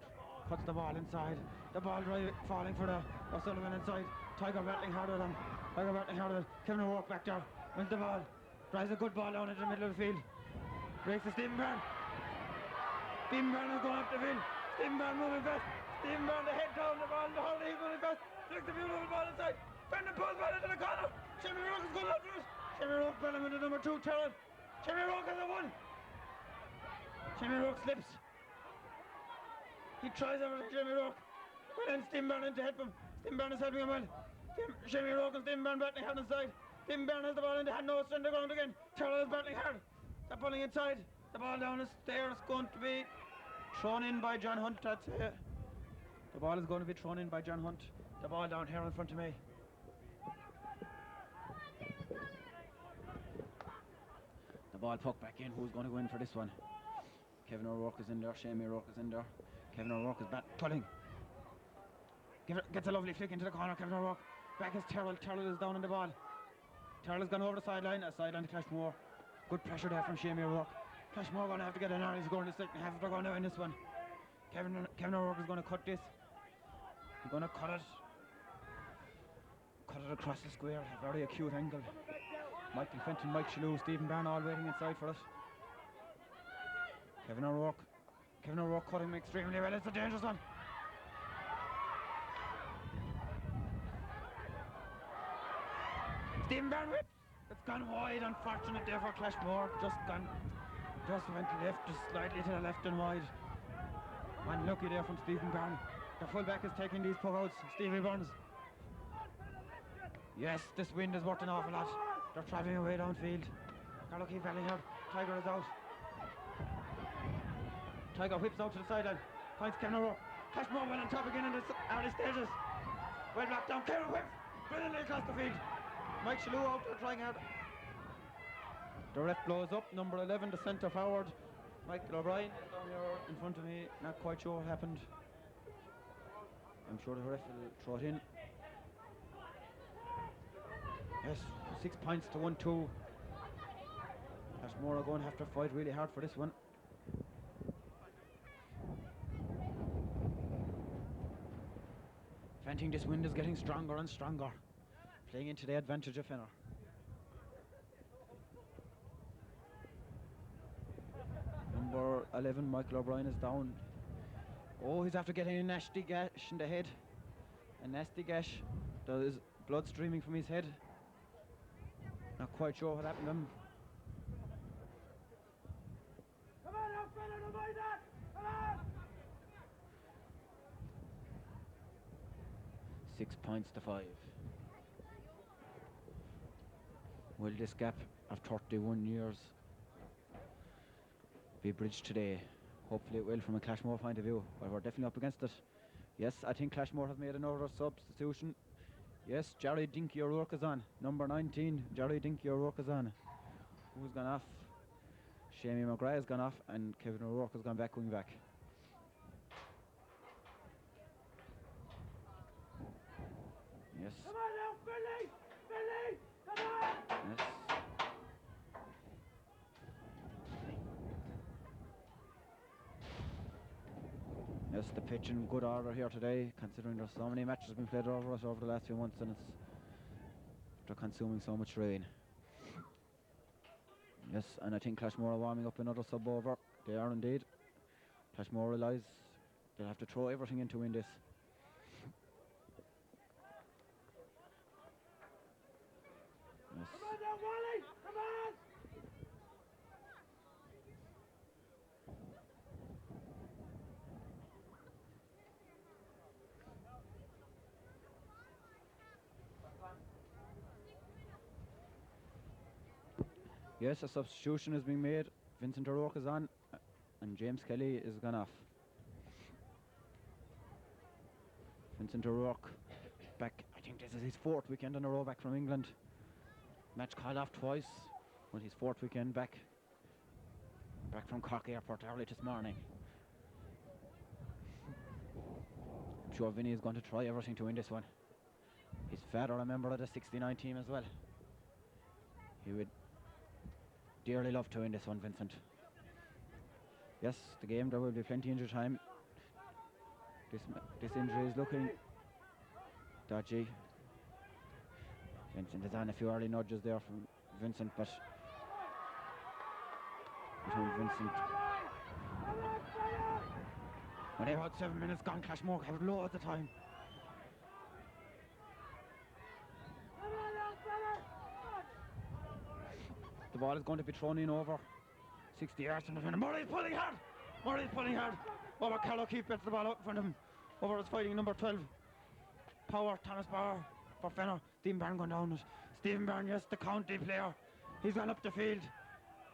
cuts the ball inside. The ball falling for the O'Sullivan inside. Tiger battling hard with him. Kevin O'Rourke back there. Wins the ball. Drives a good ball down into the middle of the field. Breaks the Stephen Byrne. Stephen Byrne is going up the field. Stephen Byrne moving fast. Stephen Byrne, the head down, the ball, the whole league moving fast. Flicks the beautiful ball inside. Brendan pulls ball into the corner. Jimmy Rourke is going out for it. Jimmy Rourke battling with the number 2, Terrell. Jimmy Rourke has a 1. Jimmy Rourke slips. He tries everything, Jimmy Rourke. But then Stephen Byrne in to help him. Stephen Byrne is helping him well. Jimmy Rourke and Stephen Byrne battling hard inside. Stephen Byrne has the ball in the hand, no, it's on the ground again. Terrell is battling hard. They're pulling inside. The ball down the stairs is going to be thrown in by John Hunt, I'd say. The ball is going to be thrown in by John Hunt. The ball down here in front of me. The ball poked back in. Who's going to go in for this one? Kevin O'Rourke is in there. Shane O'Rourke is in there. Kevin O'Rourke is pulling. Gets a lovely flick into the corner. Kevin O'Rourke. Back is Terrell. Terrell is down on the ball. Terrell has gone over the sideline. A sideline to Clashmore. Good pressure there from Shane O'Rourke. Clashmore going to have to get an early score in the second half if they're going to win this one. Kevin O'Rourke is going to cut this. He's going to cut it. Cut it across the square. A very acute angle. Michael Fenton, Mike Shalhoub, Stephen Byrne all waiting inside for it. Kevin O'Rourke. Kevin O'Rourke cutting him extremely well. It's a dangerous one. Stephen Byrne whips. It's gone wide, unfortunate there for Clashmore. Just went left, just slightly to the left and wide. Unlucky there from Stephen Byrne. The fullback is taking these puckouts, Stevie Burns. Yes, this wind is worth an awful lot. They're travelling away downfield. Carlo keep battling out. Tiger is out. Tiger whips out to the sideline. Finds Kevin O'Rourke. Clashmore well on top again in the early stages. Well blocked down. Kevin whips brilliantly across the field. Mike Shalou out there trying hard. The ref blows up. Number 11, the centre forward. Michael O'Brien is down here in front of me. Not quite sure what happened. I'm sure the ref will throw it in. Yes, 6 points to 1-2. Clashmore are going to have to fight really hard for this one. If anything, this wind is getting stronger and stronger, playing into the advantage of Fenor. Number 11, Michael O'Brien, is down. Oh, he's after getting a nasty gash in the head. A nasty gash. There is blood streaming from his head. Not quite sure what happened to him. Come on now, fella, don't mind that! Come on! 6 points to 5. Will this gap of 31 years be bridged today? Hopefully it will from a Clashmore point of view. Well, we're definitely up against it. Yes, I think Clashmore have made another substitution. Yes, Jerry Dinky O'Rourke is on. Number 19, Jerry Dinky O'Rourke is on. Who's gone off? Shamie McGrath has gone off and Kevin O'Rourke has gone back, going back. Yes. Come on now, Billy! Billy! Come on! Yes. Yes, the pitch in good order here today, considering there's so many matches been played over us over the last few months and they're consuming so much rain. Yes, and I think Clashmore are warming up another sub over. They are indeed. Clashmore realise they'll have to throw everything in to win this. Yes. Come on now, Wally! Come on! Yes, a substitution is being made. Vincent O'Rourke is on and James Kelly is gone off. Vincent O'Rourke back, I think this is his 4th weekend in a row back from England. Match called off twice, but his 4th weekend back from Cork Airport early this morning. I'm sure Vinny is going to try everything to win this one. His father a member of the 69 team as well. He would dearly love to win this one, Vincent. Yes, the game, there will be plenty injury time. This injury is looking dodgy. Vincent is on a few early nudges there from Vincent, but Vincent. When they had 7 minutes gone, Clashmore have loads of time. The ball is going to be thrown in over 60 yards from the defender. Murray's pulling hard. Murray's pulling hard. Over Carlo Keefe gets the ball out in front of him. Over is fighting number 12. Power, Thomas Power for Fenor. Stephen Byrne going down it. Stephen Byrne, yes, the county player. He's gone up the field.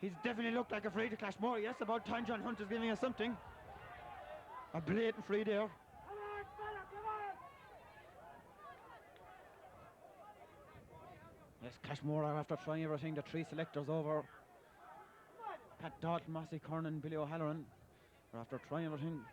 He's definitely looked like a free to Clashmore. Yes, about time John Hunt is giving us something. A blatant free there. Come on, fella, come on! Yes, Clashmore are after trying everything. The 3 selectors over. Pat Dalton, Mossy Kernan, Billy O'Halloran are after trying everything.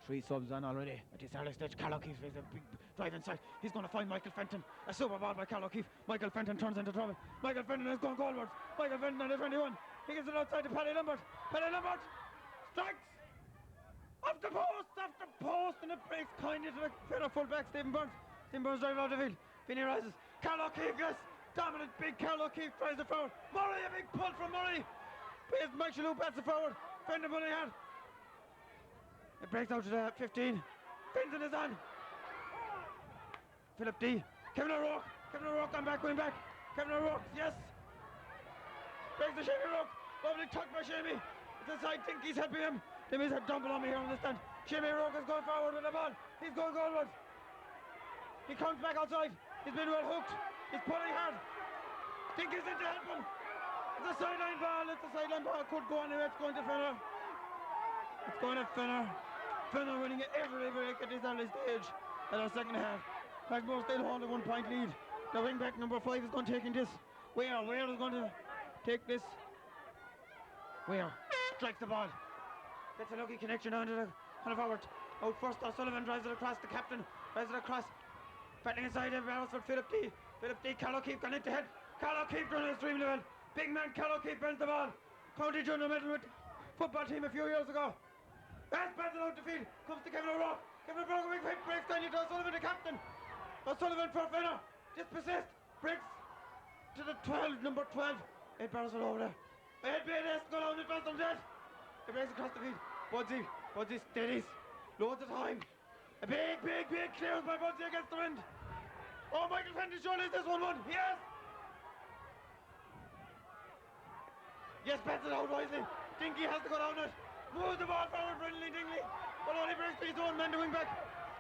3 subs on already at this early stage. Carlo Keefe is a big drive inside. He's going to find Michael Fenton. A super ball by Carlo Keefe. Michael Fenton turns into trouble. Michael Fenton is going goalwards. Michael Fenton on the 21. He gets it outside to Paddy Lambert. Paddy Lambert strikes off the post, and it breaks kindly to the Fenor fullback Stephen Burns. Stephen Burns driving out the field. Vinny rises. Carlo Keefe, yes, dominant big Carlo Keefe tries the forward. Murray, a big pull from Murray. Mike Shalou bats the forward. Fenton pulling hard. It breaks out to the 15. Vincent is on. Philip D. Kevin O'Rourke. Kevin O'Rourke going back. Kevin O'Rourke, yes. Breaks the Shamey O'Rourke. Lovely tuck by Shamey. It's a side, think he's helping him. They made a dumble on me here on the stand. Shamey O'Rourke is going forward with the ball. He's going goalward. He comes back outside. He's been well hooked. He's pulling hard. Think he's in to help him. It's a sideline ball. Could go anywhere. It's going to Fenor. It's going to Fenor. Fenor winning it every break at this early stage at our second half. Clashmore still hold a 1 point lead. The wing back number 5 is going to take this. Where is going to take this. Where strikes the ball. Gets a lucky connection onto the forward. Out first, O'Sullivan drives it across. The captain drives it across. Battling inside the barrels for Philip D. Philip D. Cal O'Keefe gone into head. Cal O'Keefe doing extremely well. Big man Cal O'Keefe bends the ball. County Junior medal with football team a few years ago. That's batted out the field. Comes to Kevin O'Rourke. Kevin O'Rourke, big hit, breaks down to O'Sullivan, the captain. O'Sullivan for Fenor. Dispossessed. Breaks to the 12, number 12. 8 barrels all over there. Ahead BNS, go down the fence on dead. It breaks across the field. Budsy steadies. Loads of time. A big clearance by Budsy against the wind. Oh, Michael Fenton surely is this 1-1. Yes! Yes, bats it out wisely. Dinky has to go down it. Moves the ball forward brilliantly, Dingley. But only breaks to his own man, the wing back.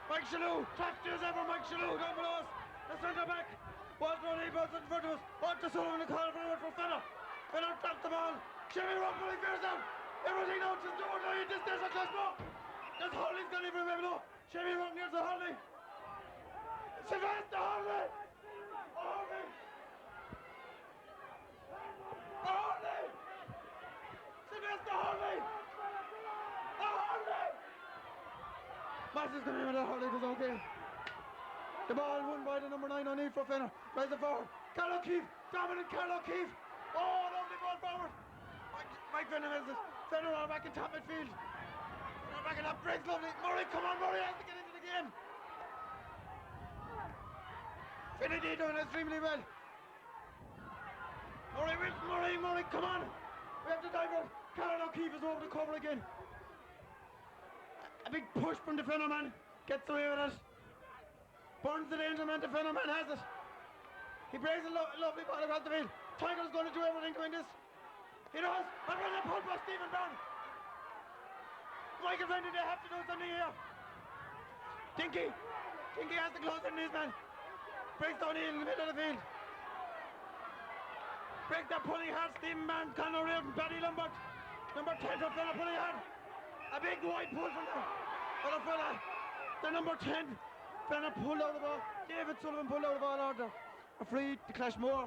Mike Shalhoub, trapped as ever, Mike Shalhoub down below us. The centre back. Ball's running, ball's in front of us. On to Sullivan, the call forward for Fenor. Fenor trapped the ball. Shamey O'Rourke pulling fierce down. Everything out to the door line. This there's a Clashmore. There's Hurley's gone in from below. Shamey O'Rourke near the Hurley. Sylvester Hurley. Hurley. Sylvester Hurley. Hurley. Master's coming in with the Hurley. It was okay. The ball won by the number 9 on it for Fenor. Rise the forward. Cal O'Keefe. Dominant Cal O'Keefe. Oh, lovely ball forward. Mike Fenor has it. Fenor are back in top midfield. Fenor back in top. Breaks lovely. Murray, come on, Murray has to get into the game. Finity doing extremely well. Murray wins. Murray, come on. We have to divert. Cal O'Keefe is over the cover again. A big push from the Fenor man. Gets away with it. Burns the danger man. The Fenor man has it. He breaks a lovely ball across the field. Tiger's going to do everything to win this. He does. And when they pull by Stephen Brown. Michael Fenton, they have to do something here. Dinky has to close in this man. Breaks down in the middle of the field. Breaks that pulling hard. Stephen Brown, Conor Reardon, Paddy Lombard. Number 10 for Fenor pulling hard. A big wide pull from the other fella. The number 10. Fenor pulled out the ball. David Sullivan pulled out the ball order. A free to Clashmore.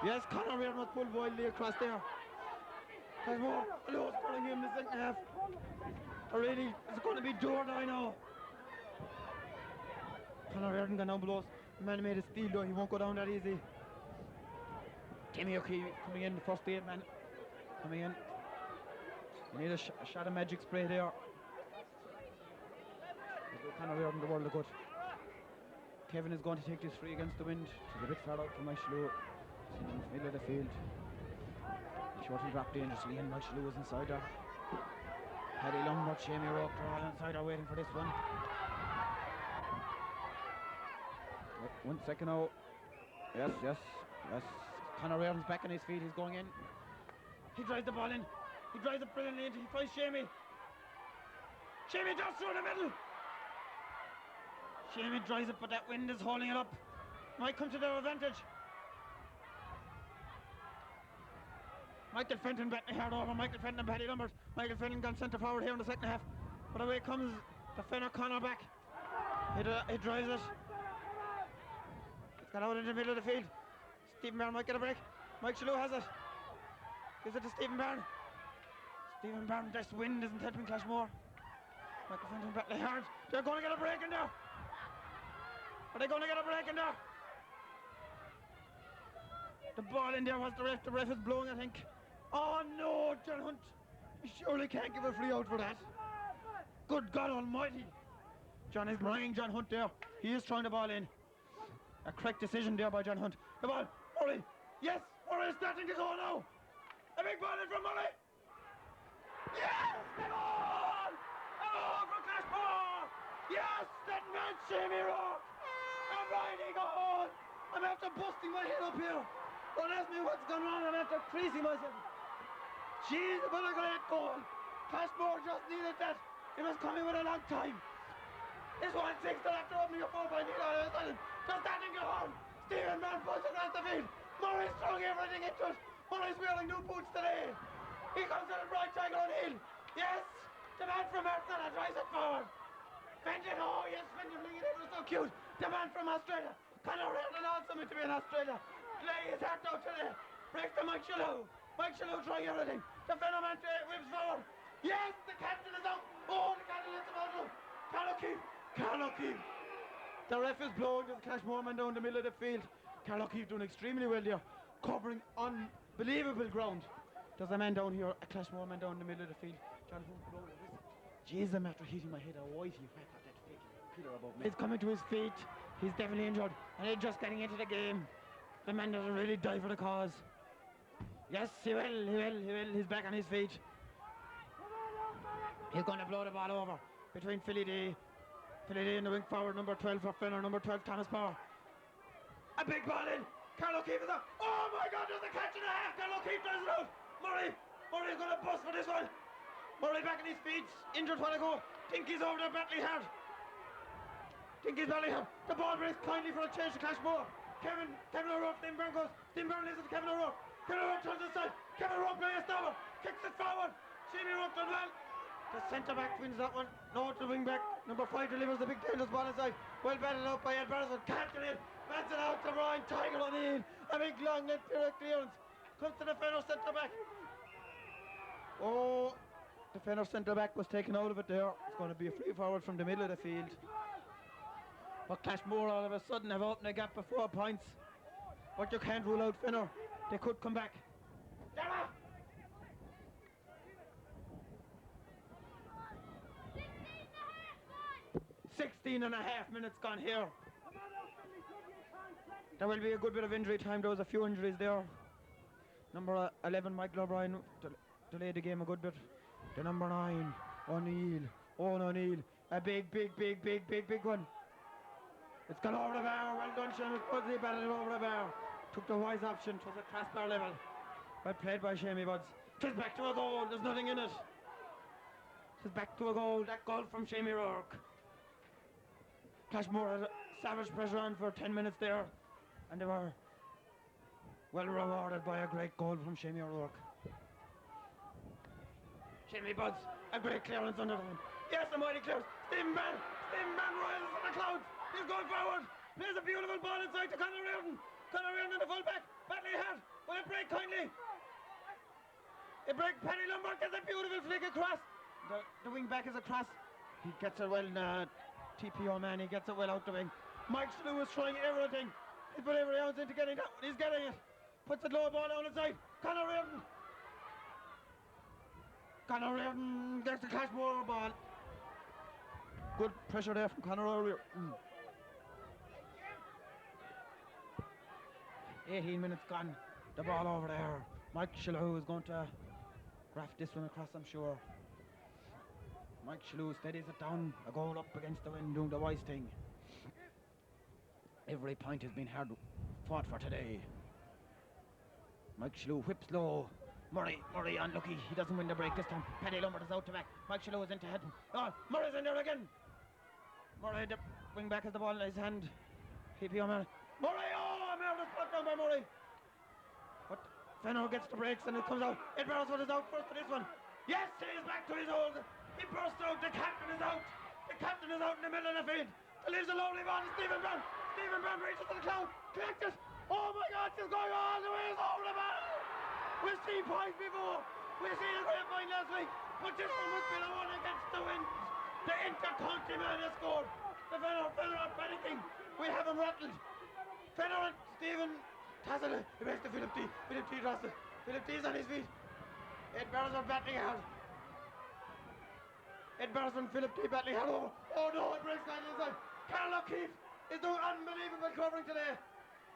Yes, Conor Reardon was pulled wildly across there. Clashmore, low scoring him in the second half. Already, it's going to be Jordan, I know. Conor Reardon gone down below us. The man made a steal though, he won't go down that easy. Timmy O'Keefe coming in, the first 8 man. Coming in. We need a shot of magic spray there. Conor Reardon, the world of good. Kevin is going to take this free against the wind. She's a bit far out from Mike Shalhoub. She's in the middle of the field. Short and drop dangerously, and Mike Shalhoub is inside there. Paddy Lombard, Shamey O'Rourke are inside there waiting for this one. 1 second now. Yes. Conor Reardon's back on his feet, he's going in. He drives the ball in. He drives it brilliantly into. He finds Shamey. Shamey just through the middle. Shamey drives it, but that wind is holding it up. Might come to their advantage. Michael Fenton batting hard over. Michael Fenton and Paddy Lombard. Michael Fenton gone centre forward here in the second half. But away comes the Fenor Conor back. He drives it. It's gone out into the middle of the field. Stephen Byrne might get a break. Mike Shalhoub has it. Gives it to Stephen Byrne. Stephen Byrne, this wind isn't helping Clashmore. Michael Fenton battling hard. They're going to get a break in there. Are they going to get a break in there? The ball in there was the ref. The ref is blowing, I think. Oh no, John Hunt. You surely can't give a free out for that. Good God almighty. John is bringing John Hunt there. He is throwing the ball in. A correct decision there by John Hunt. The ball, Murray. Yes, Murray is starting to go now. A big ball in from Murray. Yes, the goal! A goal for Clashmore! Yes, that match Jamie Rock! I'm riding on! I'm after busting my head up here. Don't ask me what's going on, I'm after creasing myself. Jeez, what a great goal. Clashmore just needed that. It was coming with a long time. It's 1-6 still after opening a 4-point lead on the sudden. Just standing your horn. Stephen Brown pulls across the field. Murray's throwing everything into it. Murray's wearing new boots today. He comes to the right triangle on Hill. Yes! The man from Arsenal drives it forward. Fenor, oh yes, Fenor bringing it was so cute. The man from Australia. Conor Reardon also meant to be in Australia. Lay his heart out today. Breaks to Mike Shalhoub. Mike Shalhoub trying everything. The Fenor man whips forward. Yes, the captain is out. Oh, the captain is about to. Carl O'Keefe. The ref is blowing to the Clashmore man down the middle of the field. Carl O'Keefe doing extremely well there. Covering unbelievable ground. There's a man down here, a Clashmore man down in the middle of the field. Jeez, I'm after hitting my head. Why is he whack at that fake pillar above me? He's coming to his feet. He's definitely injured. And he's just getting into the game. The man doesn't really die for the cause. Yes, he will. He's back on his feet. He's going to blow the ball over between Philly D in the wing forward, number 12 for Fenor, number 12 Thomas Power. A big ball in. Carl O'Keefe is up. Oh my God, there's a catch and a half. Carl O'Keefe does it out. Murray's going to bust for this one. Murray back on his feet, injured while ago. Tinky's over there battling hard. The ball breaks kindly for a change to Clashmore. Kevin O'Rourke, Tim Byrne goes. Tim Byrne listens to Kevin O'Rourke. Kevin O'Rourke turns aside. Kevin O'Rourke plays a stopper. Kicks it forward. Jamie Rock done well. The centre back wins that one. No, the wing back. Number 5 delivers the big dangerous ball inside. Well batted out by Ed Barrison. Can't get in. Bats it out to Ryan Tiger O'Neill. A big long net clearance. Comes to the Fenor centre back. Oh, the Fenor centre back was taken out of it there. It's going to be a free forward from the middle of the field. But Clashmore all of a sudden have opened a gap of 4 points. But you can't rule out Fenor. They could come back. 16 and a half minutes gone here. There will be a good bit of injury time. There was a few injuries there. Number 11, Michael O'Brien, delayed the game a good bit. The number 9, Owen O'Neill. A big one. It's gone over the bar. Well done, Seamus Buds. He batted it over the bar. Took the wise option. It was a crossbar level. Well played by Shamey Buds. It is back to a goal. There's nothing in it. It is back to a goal. That goal from Shamey Rourke. Clashmore had savage pressure on for 10 minutes there. And they were well rewarded by a great goal from Shamey O'Rourke. Shamey Buds, a great clearance under the one. Yes, a mighty clearance. Stephen Byrne rises from the clouds. He's going forward. Plays a beautiful ball inside to Conor Reardon. Conor Reardon in the full back. Battling hard. Will it break kindly? It breaks. Paddy Lombard gets a beautiful flick across. The wing back is across. He gets it well. TPO man, he gets it well out the wing. Mike Slew is trying everything. He put every ounce into getting that. He's getting it. Puts the low ball down inside. Conor Reardon gets the Clashmore ball. Good pressure there from Conor Reardon. 18 minutes gone. The ball over there. Mike Shalhoub is going to graft this one across, I'm sure. Mike Shalhoub steadies it down. A goal up against the wind, doing the wise thing. Every point has been hard fought for today. Mike Shalhoub whips low. Murray unlucky. He doesn't win the break this time. Paddy Lombard is out to back. Mike Shalhoub is into head. Oh, Murray's in there again. Murray, the wing back has the ball in his hand. PPO man. Murray, oh, Meredith put down by Murray. But Fenor gets the breaks and it comes out. Ed Barrison is out first for this one. Yes, he is back to his old. He bursts out. The captain is out. The captain is out in the middle of the field. Delivers a lovely ball to Stephen Byrne. Stephen Byrne reaches to the cloud. Collects it. Oh my God, she's going all the way over the ball. We've seen points before. We've seen a great point last week. But this one must be the one against the wind. The inter-county man has scored. The Fenor are panicking. We have him rattled. Fenor and Stephen Tassel. He makes the Philip D. Philip D drops it. Philip D is on his feet. Ed Barrison battling hard. Ed Barrison, Philip D battling hard over. Oh no, it breaks down inside. Carl O'Keefe is doing unbelievable covering today.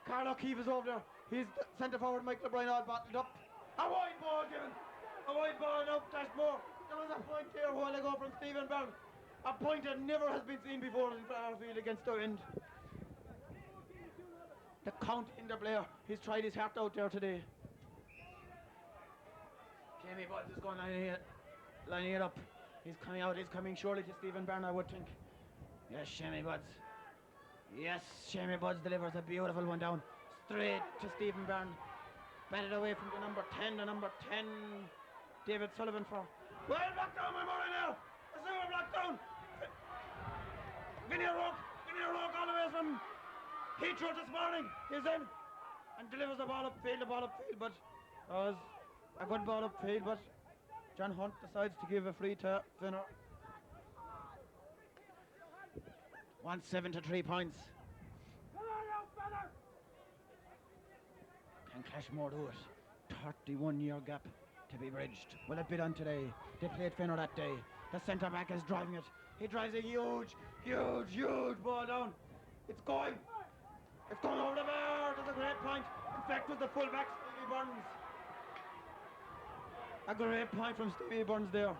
Carl O'Keefe is over there. He's centre forward, Michael O'Brien all bottled up. A wide ball given. A wide ball now, Clashmore. There was a point here a while ago from Stephen Byrne. A point that never has been seen before in Fairfield against their end. The count in the player. He's tried his heart out there today. Jamie Budds is going lining it up. He's coming out. He's coming surely to Stephen Byrne, I would think. Yes, Jamie Budds. Yes, Jamie Budds delivers a beautiful one down. Straight to Stephen Byrne. Batted away from the number 10, David Sullivan for. Well, blocked down by Murray now. The super blocked down. Vinny O'Rourke all the way from Heathrow this morning. He's in and delivers the ball upfield, but that was a good ball upfield, but John Hunt decides to give a free to Fenor. 1-7 to 3 points. Can Clashmore do it? 31-year gap to be bridged. Will it be done today? They played Fenor that day. The centre back is driving it. He drives a huge ball down. It's going over the bar. That's a great point. In fact, with the full back, Stevie Burns. A great point from Stevie Burns there.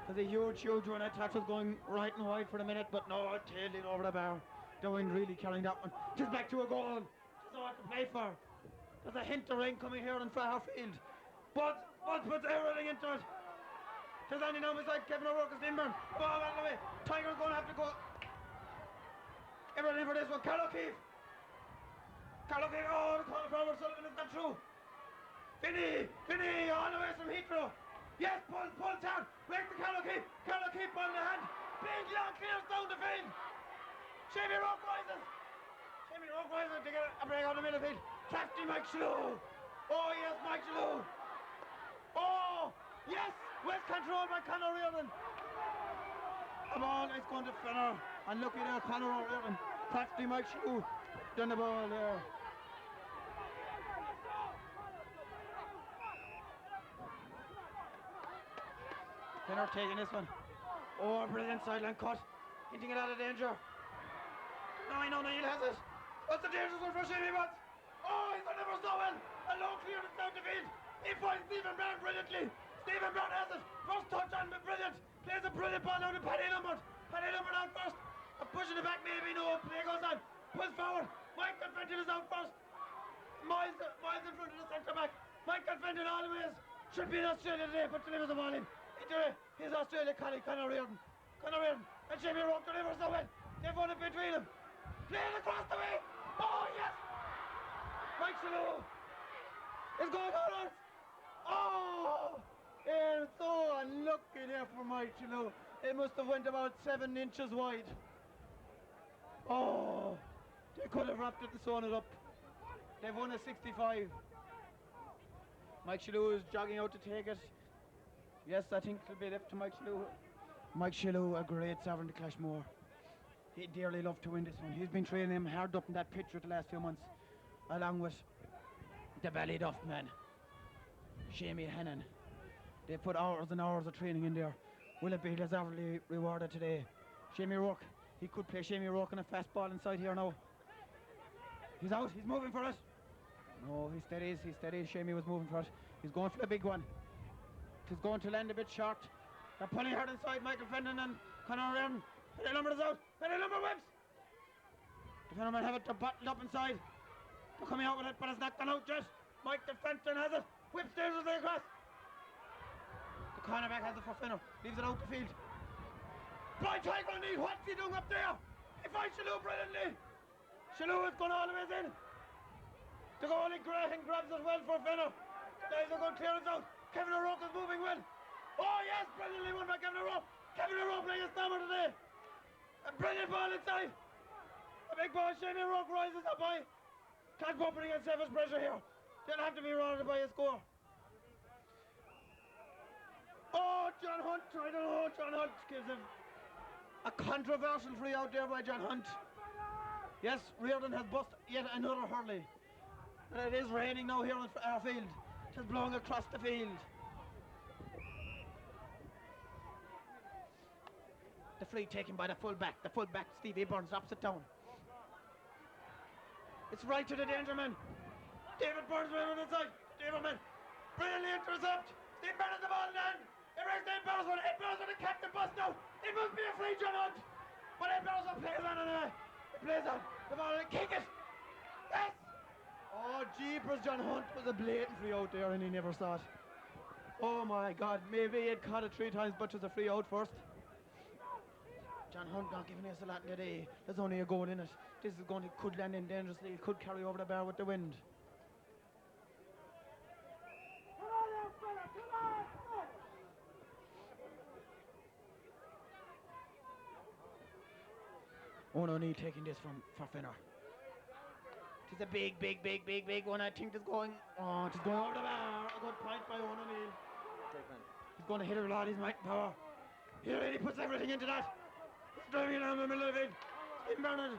There's a huge one. That tackle was going right and wide for a minute, but no, it tailed it over the bar. The wind really carrying that one. Just back to a goal. Just all to play for. There's a hint of rain coming here on Fairfield. But puts everything into it. There's Andy now beside Kevin O'Rourke is Dimburn. Ball out of the way. Tiger's going to have to go. Everything for this one. Carl O'Keefe. Oh, the corner forward. Sullivan is not through. Vinny, all the way from Heathrow. Yes, pull down. Break to Carl O'Keefe. On the hand. Big long clears down the field. Jamie Rourke rises to get a break out of the middle field. Crafty Mike Shalhoub. Oh yes, Mike Shalhoub. Oh yes, well controlled by Conor Reardon. The ball is going to Fenor. And looking there, Conor Reardon. Crafty Mike Shalhoub. Done the ball there. Fenor taking this one. Oh, brilliant sideline cut. Hinting it out of danger. No, Neil has it. What's the dangerous one for Jamie Budds? Oh, he's done ever so well. A low clearance down the field. He finds Stephen Byrne brilliantly. Stephen Byrne has it. First touch on, but brilliant. Plays a brilliant ball down to Paddy Lombard. Paddy Lombard out first. Pushing it back, maybe no. Play goes on. Pulls forward. Michael Fenton is out first. Miles in front of the centre back. Michael Fenton always should be in Australia today, but delivers the ball in. Into his Australia colleague, Conor Reardon. And Jamie Rourke delivers the win. They've won it between them. Playing across the way. Oh, yes. Mike Shalhoub is going on. Oh, it's so unlucky there for Mike Shalhoub. It must have went about 7 inches wide. Oh, they could have wrapped it and sewn it up. They've won a 65. Mike Shalhoub is jogging out to take it. Yes, I think it'll be left to Mike Shalhoub. Mike Shalhoub, a great sovereign to Clashmore. He'd dearly love to win this one. He's been training him hard up in that pitch for the last few months, along with the belly duff man, Shamie Hannon. They put hours and hours of training in there. Will it be deservedly rewarded today? Jamie Rourke, he could play Jamie Rourke on a fast ball inside here now. He's out, he's moving for it. No, he steadies, Shamie was moving for it. He's going for the big one. He's going to land a bit short. They're pulling hard inside, Michael Fenton and Conor Reardon. Penny Lombard is out. Penny Lombard whips. The Fenor men have it. They're bottled up inside. They're coming out with it, but it's not gone out yet. Michael Fenton has it. Whips dangerously across. The cornerback has it for Fenor. Leaves it out the field. Blind Tiger O'Neill. What's he doing up there? He finds Shalhoub brilliantly. Shalhoub is going all the way in. The goalie Graham grabs it well for Fenor. Guys are going clearance out. Kevin O'Rourke is moving well. Oh yes, brilliantly won by Kevin O'Rourke. Kevin O'Rourke playing a stammer today. A brilliant ball inside. A big ball. Jamie O'Rourke rises up high. Can't go up against Seven's pressure here. They'll have to be rewarded by a score. Oh, John Hunt. I don't know. John Hunt gives him a controversial free out there by John Hunt. Yes, Reardon has bust yet another hurley. And it is raining now here on our field. It is blowing across the field. The free taken by the fullback. The fullback, Stevie Burns, drops it down. It's right to the danger man. David Burns right on the side. David man. Brilliantly intercept. Steve Burns the ball in hand. It breaks the Beresford. It Beresford, the captain bust out. It must be a free John Hunt. But it Beresford plays on and it plays on. The ball and kick it. Yes! Oh, jeepers, John Hunt was a blatant free out there and he never saw it. Oh my God, maybe he'd caught it 3 times, but it was a free out first. John Hunt not giving us a lot today. There's only a goal in it. This is going to could land in dangerously. It could carry over the bar with the wind. Come on now, fella, come on, come on. Owen O'Neill taking this for Fenor. It's a big one. I think it's going. Oh, it's going over the bar. A good point by Owen O'Neill. He's going to hit it with all his might and power. He really puts everything into that. He's driving it down the middle of it. Stephen Bernard.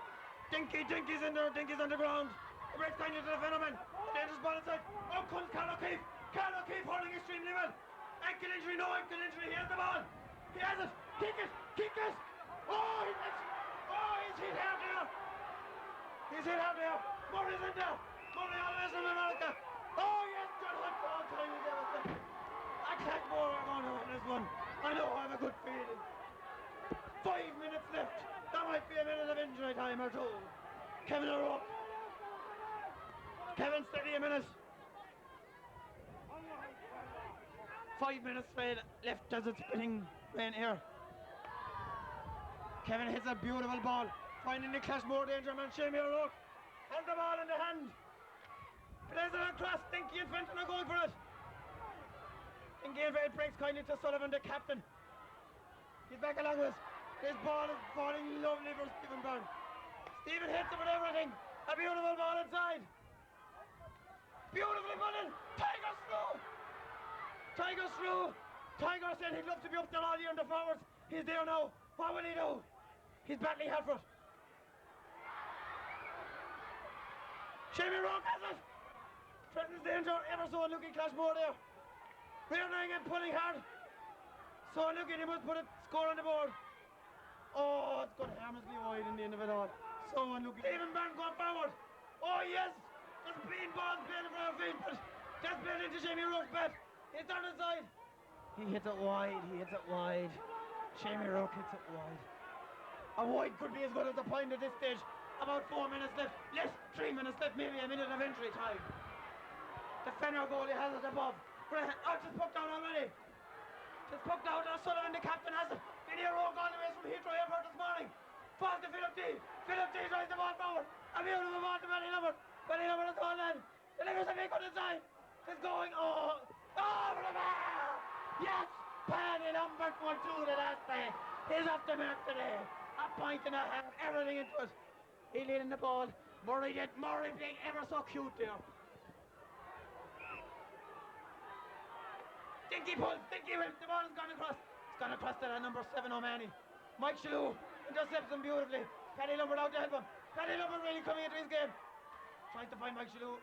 Dinky's in there. Dinky's on the ground. It breaks kindly to the Fenor. Dangerous ball inside. Out comes Carl O'Keefe. Carl O'Keefe holding extremely well. Ankle injury, no ankle injury. He has the ball. He has it. Kick it. Kick it. Oh, he's hit hard there. He's hit hard there. Murray's in there. Murray all the way from America. Oh, yes, John Hunt. Oh, time to give us the... I can't more on this one. I know I have a good feeling. 5 minutes left. That might be a minute of injury time or two. Kevin O'Rourke. Kevin, steady a minute. 5 minutes left as it's spinning rain here. Kevin hits a beautiful ball. Finding the Clashmore danger man, Shamie O'Rourke. Has the ball in the hand. Plays it across. Dinky and Fenton are going for it. Dinky and Fenton breaks kindly to Sullivan, the captain. He's back along with us. This ball is falling lovely for Stephen Byrne. Stephen hits it with everything. A beautiful ball inside. Beautifully put in. Tiger's through. Tiger's through. Tiger said he'd love to be up there all year in the forwards. He's there now. What will he do? He's battling hard for it. Shamie O'Rourke has it. Threatens danger ever so unlucky. Clashmore there. Rearing and pulling hard. So unlucky he must put a score on the board. Oh, it's gone harmlessly wide in the end of it all. So unlucky. Stephen Byrne going forward. Oh yes. There's been balls playing for our feet, but that's played into Shamie O'Rourke's bat. It's on the side. He hits it wide. He hits it wide. Shamie O'Rourke hits it wide. A wide could be as good as a point at this stage. About 4 minutes left. Less 3 minutes left. Maybe a minute of entry time. The Fenor goalie has it above. Oh, it's just poked out already. Just poked out. Sullivan, the captain, has it. Vinny O'Rourke all the way from Heathrow Airport this morning. Falls to Philip D. Philip D drives the ball forward. A beautiful ball to Benny Lambert. Benny Lambert is going in. Delivers a big one inside. It's going. Oh, over the bar. Yes. Benny Lambert won 2 the last day. He's off the mark today. A point and a half. Everything into it. He leading the ball. Murray being ever so cute there. Dinky pulls. Dinky wins. The ball has gone across. It's gone across to that number 7 O'Mahony. Mike Shalhoub intercepts him beautifully. Paddy Lambert out to help him. Paddy Lambert really coming into his game. Trying to find Mike Shalhoub.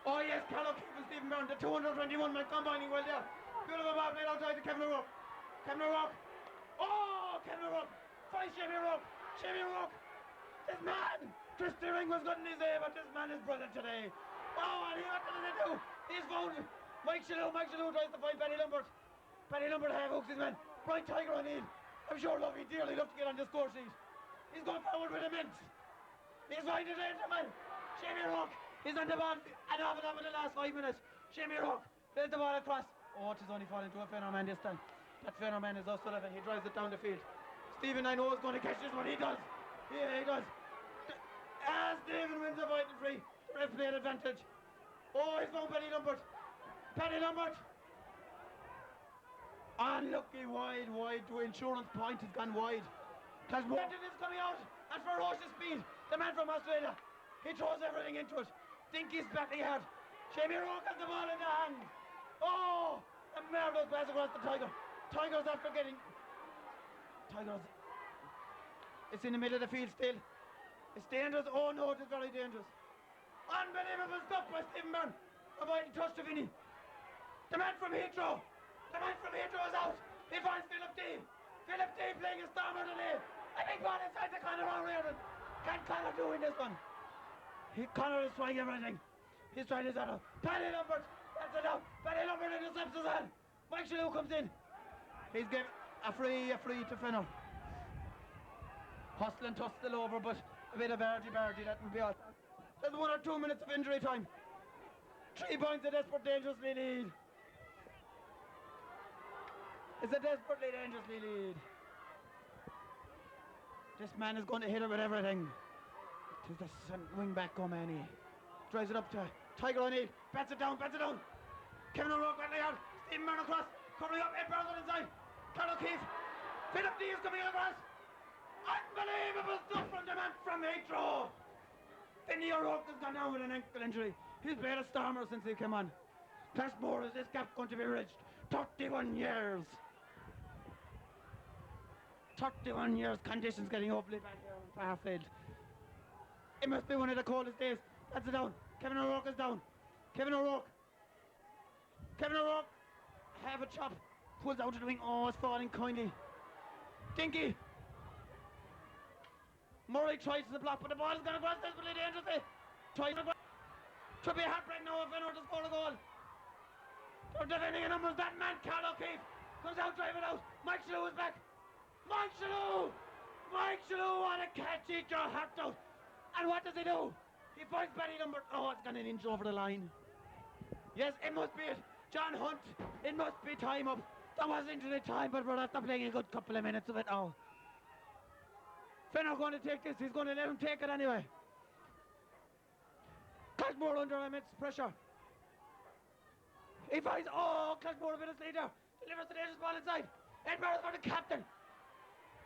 Oh yes, Carl O'Keefe and Stephen Byrne. The 221 men combining well there. Beautiful ball played outside to Kevin O'Rourke. Kevin O'Rourke. Oh, Kevin O'Rourke. Finds Shamie O'Rourke. Shamie O'Rourke. This man! Christy Ring was good in his day, but this man is brilliant today. Oh, and what does he do? He's found Mike Shalhoub tries to find Paddy Lambert. Paddy Lambert hooks his man. Brian Tiger O'Neill. I'm sure he'd dearly love to get on the score sheet. He's going forward with immense. He's finding the danger man. Shamie O'Rourke. He's on the ball and off it up in the last 5 minutes. Shamie O'Rourke plays the ball across. Oh, it is only falling to a Fenor man this time. That Fenor man is O'Sullivan. He drives it down the field. Stephen, I know, is going to catch this one. He does. Yeah, he does. As Stephen wins a vital free, the ref played advantage. Oh, he's found Paddy Lambert. Paddy Lambert. Unlucky wide. The insurance point has gone wide. Clashmore is coming out at ferocious speed. The man from Australia. He throws everything into it. Dinky's battling hard. Shamie O'Rourke has the ball in the hand. Oh, a marvellous pass across the Tiger. Tiger's after getting... Tiger's... It's in the middle of the field still. It's dangerous. Oh no, it is very dangerous. Unbelievable stuff by Stephen Byrne. Avoiding touch to Vinny. The man from Heathrow. The man from Heathrow is out. He finds Philip D. Philip D playing a stormer today. A big ball inside the corner of Reardon. Can Connor do in this one? Connor is trying everything. He's trying his other. Paddy Lambert. That's enough. Paddy Lambert intercepts as well. Mike Shalhoub comes in. He's given a free to Fenor. Hustle and tussle over, but a bit of bargy, that will be all. There's 1 or 2 minutes of injury time. 3 points a desperate, dangerously lead. It's a desperately, dangerously lead. This man is going to hit her with everything. Tis the wing back O'Mahony. Drives it up to Tiger O'Neill. Bats it down. Kevin O'Rourke battling out. Stephen Byrne across. Covering up. Ed Brown on inside. Carl O'Keefe. Philip D is coming across. Unbelievable stuff from the man from Heathrow. Vinny O'Rourke has gone down with an ankle injury. He's played a stormer since he came on. Clashmore, is this gap going to be bridged? 31 years. 31 years, conditions getting ugly back here on Fairfield. It must be one of the coldest days. That's it down. Kevin O'Rourke is down. Kevin O'Rourke. Have a chop. Pulls out of the wing. Oh, it's falling kindly. Dinky. Murray tries to block, but the ball is going to cross desperately dangerously. Should be a heartbreak now if Fenor to score a goal. They're defending a numbers. That man, Carl O'Keefe, comes out, drive it out. Mike Shalhoub is back. Mike Shalhoub, what a catch, eat your heart out. And what does he do? He finds Betty number. Oh, it's gone an inch over the line. Yes, it must be it. John Hunt, it must be time up. That was injury time, but we're after playing a good couple of minutes of it now. Fenor going to take this. He's going to let him take it anyway. Clashmore under immense pressure. He finds, Clashmore a bit of leader. Delivers the dangerous ball inside. Ed Barrett's for the captain.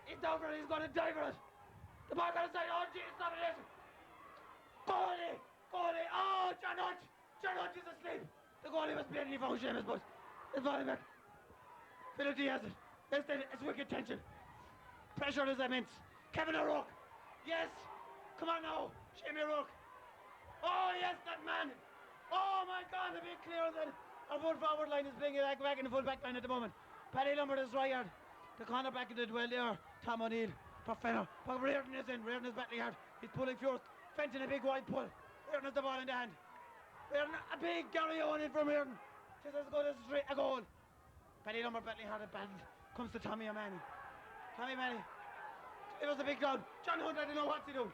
He's down for it. He's going to dive for it. The ball got inside. Oh, Jesus, stop it. Goalie. Oh, John Hunt is asleep. The goalie was blatantly found Seamus, but it's falling back. Philip D has it. It's wicked tension. Pressure is immense. Kevin O'Rourke. Yes. Come on now. Seamus O'Rourke. Oh, yes, that man. Oh, my God, a bit clearer than our full forward line is playing it back in the full back line at the moment. Paddy Lombard is right yard. The corner back in the duel there. Tom O'Neill for Fenor. But Reardon is in. Reardon is battling hard. He's pulling fierce. Fenton a big wide pull. Reardon has the ball in the hand. Reardon, a big Gary Owen in from Reardon. Just as good as a goal. Paddy Lombard battling hard at battle. Comes to Tommy O'Mahony. It was a big ground. John Hunt, I don't know what's he doing.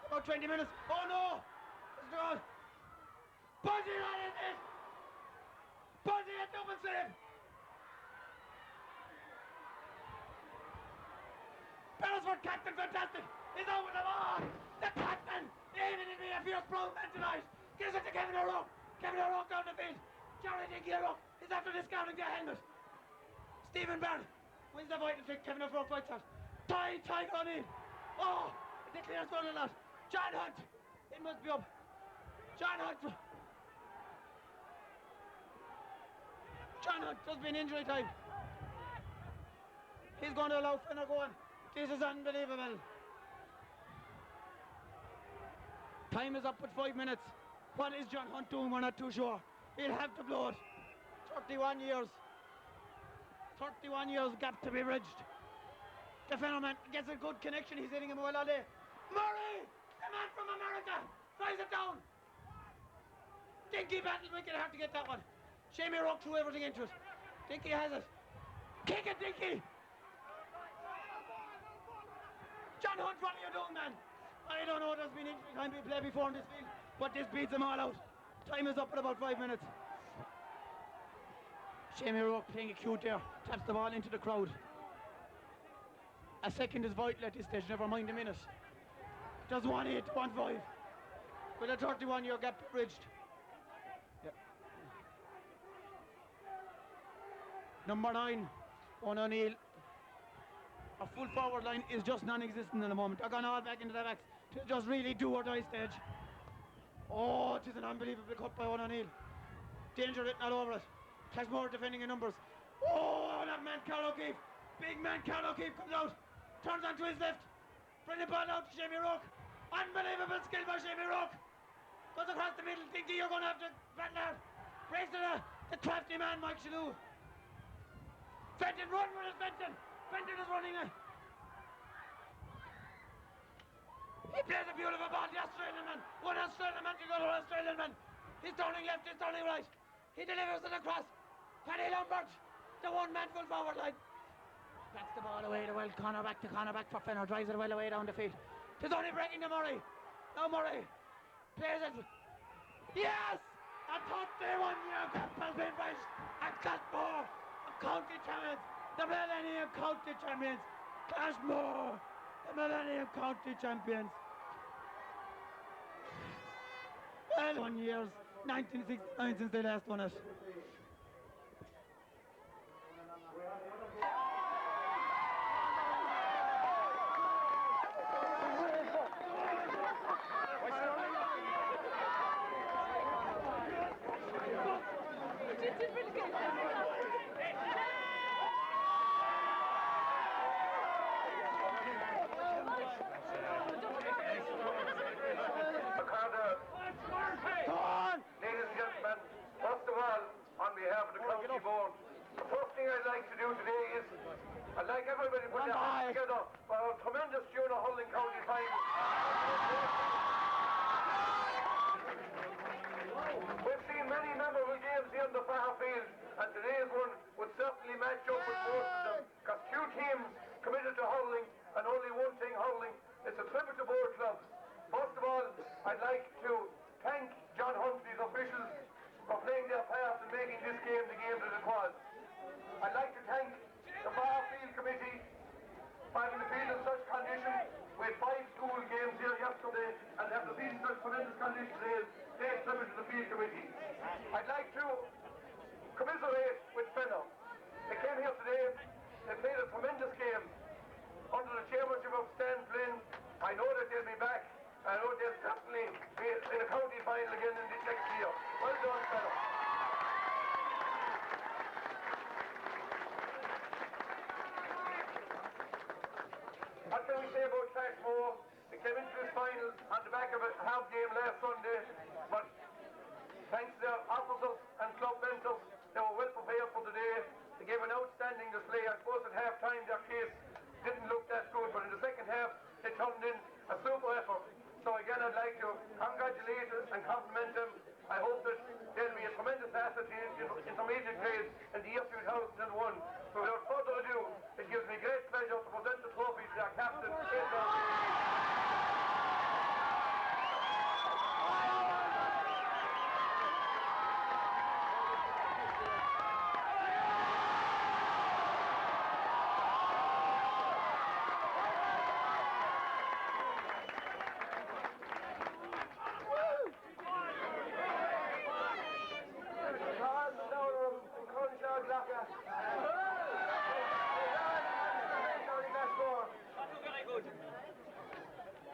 About 20 minutes. Oh no! It's the goal. Buzzy on it! Buzzy at double save! Beresford captain, fantastic! He's out with the ball! The captain! Aiming to be a fierce brown man tonight! Gives it to Kevin O'Rourke! Kevin O'Rourke down the field! Jerry Dinky O'Rourke is after discarding their helmet! Stephen Byrne wins the vital trick. Kevin O'Rourke fights out. Tiger O'Neill! Oh! The clearance going a lot! John Hunt! It must be up! John Hunt! Just been injury time. He's going to allow Fenor go on. This is unbelievable. Time is up at 5 minutes. What is John Hunt doing? We're not too sure. He'll have to blow it. 31 years. 31 years gap to be bridged. The Fenor man gets a good connection. He's hitting him well all day. Murray! The man from America! Tries it down. Dinky battle wicked hard to get that one. Seamus O'Rourke threw everything into it. Dinky has it. Kick it, Dinky! John Hunt, what are you doing, man? I don't know, there's been injury time we played before in this field, but this beats them all out. Time is up at about 5 minutes. Seamus O'Rourke playing it cute there. Taps the ball into the crowd. A second is vital at this stage, never mind a minute. Does 1-8, 1-5. With a 31-year gap bridged. Yep. Number 9, Owen O'Neill. A full forward line is just non-existent in the moment. They're gone all back into the backs to just really do or die stage. Oh, it is an unbelievable cut by Owen O'Neill. Danger written all over it. Clashmore defending in numbers. Oh, that man, Carl O'Keefe. Big man, Carl O'Keefe comes out. Turns onto his left. Bring the ball out to Seamus O'Rourke. Unbelievable skill by Seamus O'Rourke. Goes across the middle. Dinky, you're going to have to battle out. Breaks to the crafty man, Mike Shalhoub. Fenton, run with it, Fenton. Fenton is running it. He plays a beautiful ball, the Australian man. One Australian man to go to Australian man. He's turning left, he's turning right. He delivers it across. Paddy Lombard The one man full forward line. Backs the ball away to well. Corner back for Fenor. Drives it well away down the field. There's only breaking to Murray. Now Murray plays it. Yes! A 31-year gap has been bridged at Clashmore. County champions. The Millennium County champions. Clashmore. The Millennium County champions. 1 years. 1969 since they last won it. Ladies and gentlemen, first of all, on behalf of the county board, the first thing I'd like to do today is I'd like everybody to put their hands together for a tremendous junior hurling county final. We've seen many memorable games here in the Fairfield, and today's one would certainly match up with most of them, because two teams committed to hurling and only one thing hurling. It's a tribute to both clubs. First of all, I'd like to thank John Hunt's officials for playing their part in making this game the game that it was. I'd like to thank the Fairfield Committee for having the field in such condition. We had 5 school games here yesterday, and after being in such tremendous condition today, they tribute to the field committee. I'd like to commiserate with Fenor. They came here today, they played a tremendous game under the chairmanship of Stan Flynn. I know that they'll be back. I know they'll definitely be in a county final again in the next year. Well done, Fenor. What can we say about Clashmore? They came into this final on the back of a half game last Sunday, but thanks to their officers and club mentors, they were well prepared for the day. They gave an outstanding display. I suppose at half time their case didn't look that good, but in the second half they turned in a super effort. So again, I'd like to congratulate and compliment them. I hope that they'll be a tremendous asset in intermediate grades in the year 2001. So without further ado, it gives me great pleasure to present the trophy to our captain,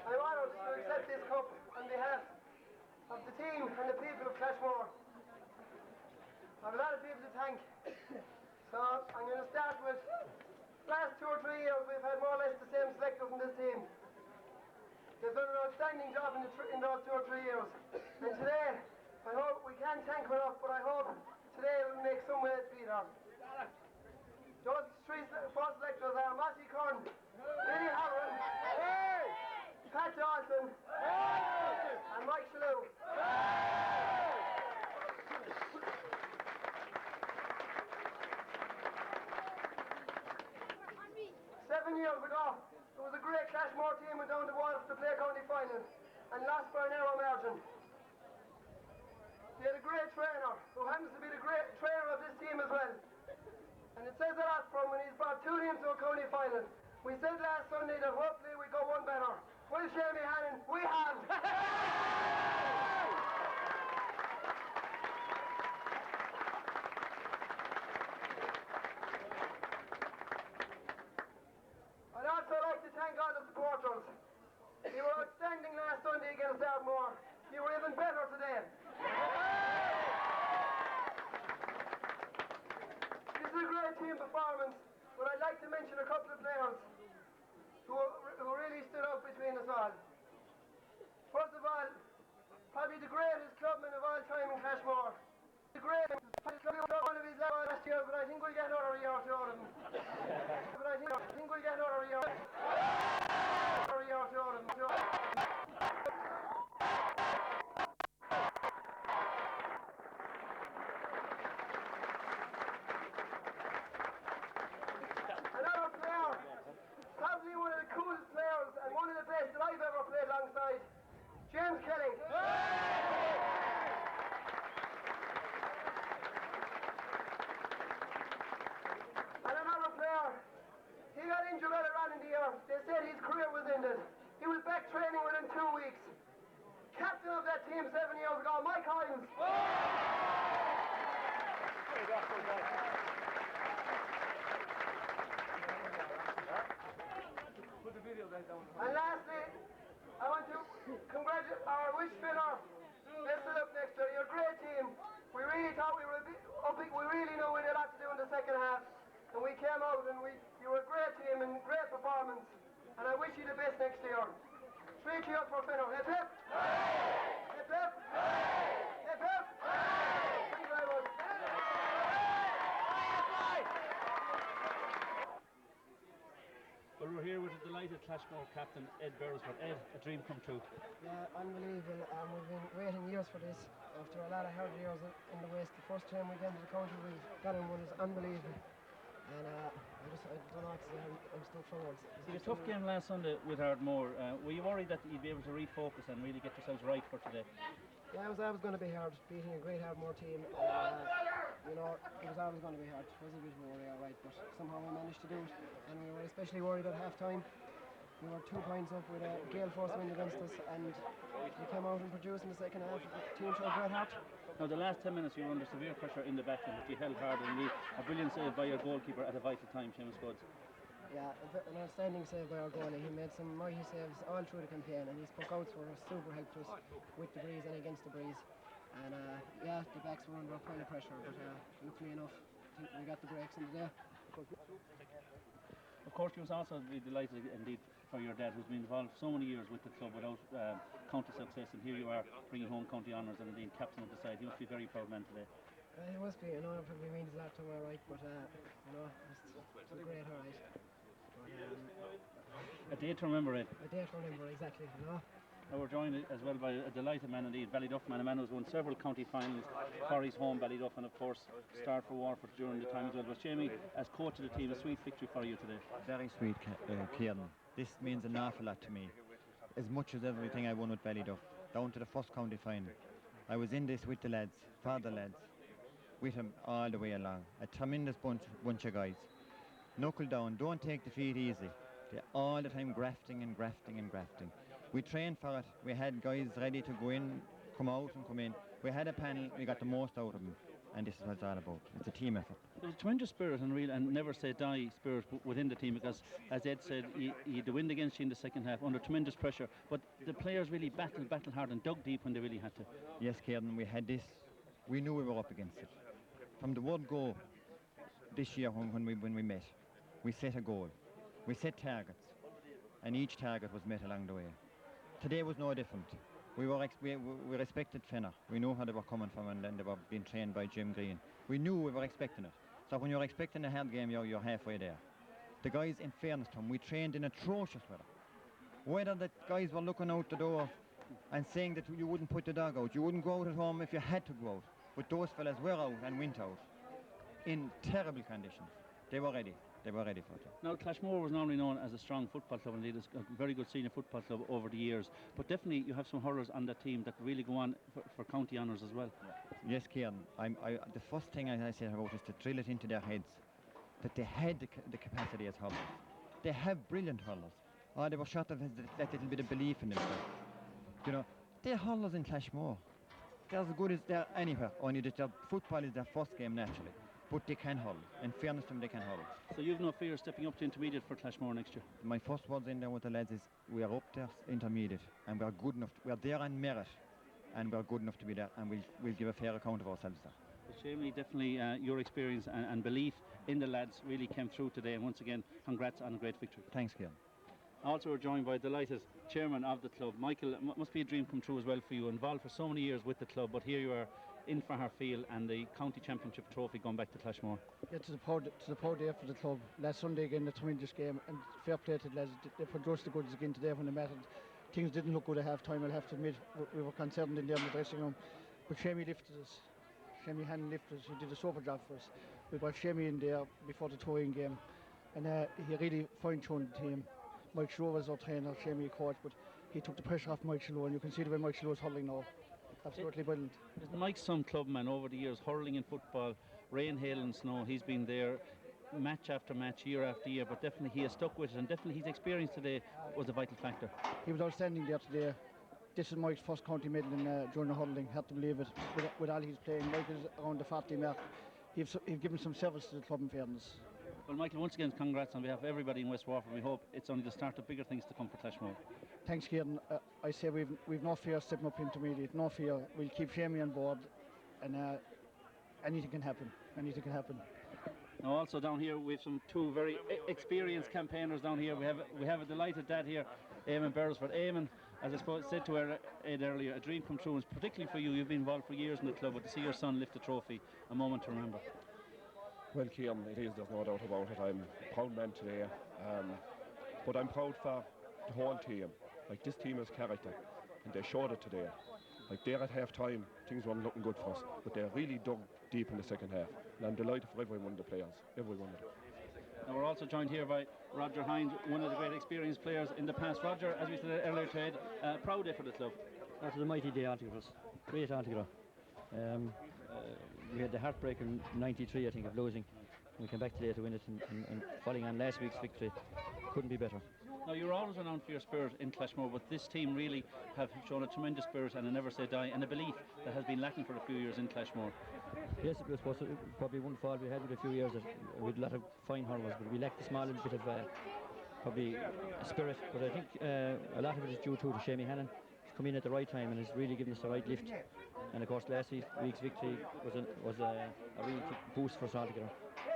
I'm honoured to accept this cup on behalf of the team and the people of Clashmore. I have a lot of people to thank. So I'm going to start with the last 2 or 3 years we've had more or less the same selectors in this team. They've done an outstanding job in those 2 or 3 years. And today, I hope we can't thank them enough, but I hope today will make some way to be there. Those 4 selectors are Matty Curran, Billy Harron, Pat Dawson, and Mike Shalhoub. 7 years ago, there was a great Clashmore team went down to Wales to play county final and lost by a narrow margin. They had a great trainer who happens to be the great trainer of this team as well. And it says a lot from when he's brought 2 teams to a county final. We said last Sunday that hopefully we go one better. Well, Shamie Hannon, we have! I'd also like to thank all the supporters. You were outstanding last Sunday against Ardmore. You were even better today. This is a great team performance, but I'd like to mention a couple of players who really stood out between us all. First of all, probably the greatest clubman of all time in Clashmore. The greatest club one of his last year, but I think we'll get another year or 2 out of him. But I think we'll get another year. Another year or 2 out of him. team 7 years ago, Mike Hines. And lastly, I want to congratulate or wish Fenor best of luck next year. You're a great team. We really thought we were a bit up. We really knew we had a lot to do in the second half, and we came out and you were a great team and great performance. And I wish you the best next year. 3 cheers for Fenor. Hip hip. Hip hip. Hip hip. Thank you very much. Well, we're here with the delighted Clashmore captain Ed Beresford. Ed, a dream come true. Yeah, unbelievable. We've been waiting years for this. After a lot of hard years in the West, the first time we got into the county, we got in one is unbelievable. And I don't know what to say. I'm still forward. You had a tough game last Sunday with Ardmore. Were you worried that you'd be able to refocus and really get yourselves right for today? Yeah, it was always going to be hard, beating a great Ardmore team. You know, it was always going to be hard. It was a bit worry, all right, but somehow we managed to do it. And we were especially worried at half-time. We were 2 points up with a gale force wind against us, and we came out and produced in the second half. The team showed great heart. Now, the last 10 minutes you were under severe pressure in the back end, but you held hard and a brilliant save by your goalkeeper at a vital time, Seamus Goods. Yeah, an outstanding save by our goalie. He made some mighty saves all through the campaign, and his puck-outs were super helped us with the breeze and against the breeze. And yeah, the backs were under a pile of pressure, but luckily enough, I think we got the breaks in the day. Of course, you was also be delighted indeed for your dad, who's been involved so many years with the club without county success, and here you are bringing home county honours and indeed captain of the side. You must be a very proud man today. It must be, you know, it probably means a lot to my right, but you know, it's a great all right. A day to remember, Ed. A day to remember, exactly, you know. Now we're joined as well by a delighted man indeed, Ballyduff man, a man who's won several county finals for his home Ballyduff, and of course starred for Waterford during the time as well. But Jamie, as coach of the team, a sweet victory for you today. Very sweet, Kieran. This means an awful lot to me. As much as everything I won with Ballyduff, down to the first county final. I was in this with the lads, for the lads, with them all the way along. A tremendous bunch of guys. Knuckle down, don't take defeat easy. They're all the time grafting and grafting and grafting. We trained for it. We had guys ready to go in, come out and come in. We had a panel, we got the most out of them. And this is what it's all about. It's a team effort. There's a tremendous spirit and never say die spirit within the team, because as Ed said, he had the wind against you in the second half under tremendous pressure, but the players really battled hard and dug deep when they really had to. Yes, Kieran, we had this. We knew we were up against it. From the word go this year when we met, we set a goal. We set targets, and each target was met along the way. Today was no different. We respected Fenor. We knew how they were coming from, and then they were being trained by Jim Green. We knew we were expecting it. So when you're expecting a hard game, you're halfway there. The guys, in fairness to them, we trained in atrocious weather. Whether the guys were looking out the door and saying that you wouldn't put the dog out, you wouldn't go out at home if you had to go out. But those fellas were out and went out in terrible conditions. They were ready. They were ready for it. Now, Clashmore was normally known as a strong football club, and indeed a very good senior football club over the years. But definitely you have some hurlers on that team that really go on for county honours as well. Yes, Kieran. The first thing I said about is to drill it into their heads that they had the capacity as hurlers. They have brilliant hurlers. They were short of that little bit of belief in themselves. You know, they're hurlers in Clashmore. They're as good as they're anywhere, only that their football is their first game naturally. But they can hurl. In fairness to them, they can hurl. So you've no fear of stepping up to intermediate for Clashmore next year? My first words in there with the lads is we are up there intermediate, and we are good enough. We are there on merit, and we are good enough to be there, and we'll give a fair account of ourselves there. Well, Jamie, definitely your experience and belief in the lads really came through today, and once again, congrats on a great victory. Thanks, Kieran. Also, we're joined by a delighted chairman of the club, Michael. Must be a dream come true as well for you, involved for so many years with the club, but here you are in for Harfield and the county championship trophy going back to Clashmore. Yeah, to the poor day for the club. Last Sunday again, a tremendous game, and fair play to the lads. They produced the goods again today when they mattered. Things didn't look good at half time, I'll have to admit. We were concerned in there in the dressing room, but Shamey lifted us. Shamey Hannon lifted us. He did a super job for us. We brought Shamey in there before the touring game, and he really fine-tuned the team. Mike Shlow was our trainer, Shamey coach, but he took the pressure off Mike Shlow, and you can see the way Mike Shlow is hurling now. Absolutely brilliant. Mike's some clubman over the years, hurling in football, rain, hail and snow. He's been there match after match, year after year, but definitely he has stuck with it, and definitely his experience today was a vital factor. He was outstanding there today. this is Mike's first county medal in junior hurling. Had to believe it. With all he's playing, Mike is around the 40 mark. He's given some service to the club in fairness. Well, Michael, once again, congrats on behalf of everybody in West Waterford. We hope it's only the start of bigger things to come for Clashmore. Thanks, Kieran. I say we've no fear stepping up intermediate. No fear. We'll keep Shamey on board, and anything can happen. Anything can happen. Now, also down here we have some two very experienced campaigners down here. We have a delighted dad here, Eamon Beresford. Eamon, as I said to Ed earlier, a dream come true, and particularly for you. You've been involved for years in the club, but to see your son lift the trophy, a moment to remember. Well, Kieran, it is, there's no doubt about it. I'm a proud man today, but I'm proud for the whole team. Like, this team has character, and they showed it today. Like, there at half time, things weren't looking good for us, but they really dug deep in the second half. And I'm delighted for every one of the players, every one of them. Now, we're also joined here by Roger Hines, one of the great experienced players in the past. Roger, as we said earlier today, proud day for the club. That was a mighty day altogether. Great altogether. We had the heartbreak in '93, I think, of losing. We came back today to win it, and following on last week's victory, couldn't be better. Now, you're always renowned for your spirit in Clashmore, but this team really have shown a tremendous spirit and a never say die, and a belief that has been lacking for a few years in Clashmore. Yes, it was probably one fault we had with a few years, that with a lot of fine hurlers, but we lacked a small little bit of probably spirit. But I think a lot of it is due to Shamey Hannon. He's come in at the right time and has really given us the right lift. And of course, last week's victory was a real boost for us altogether.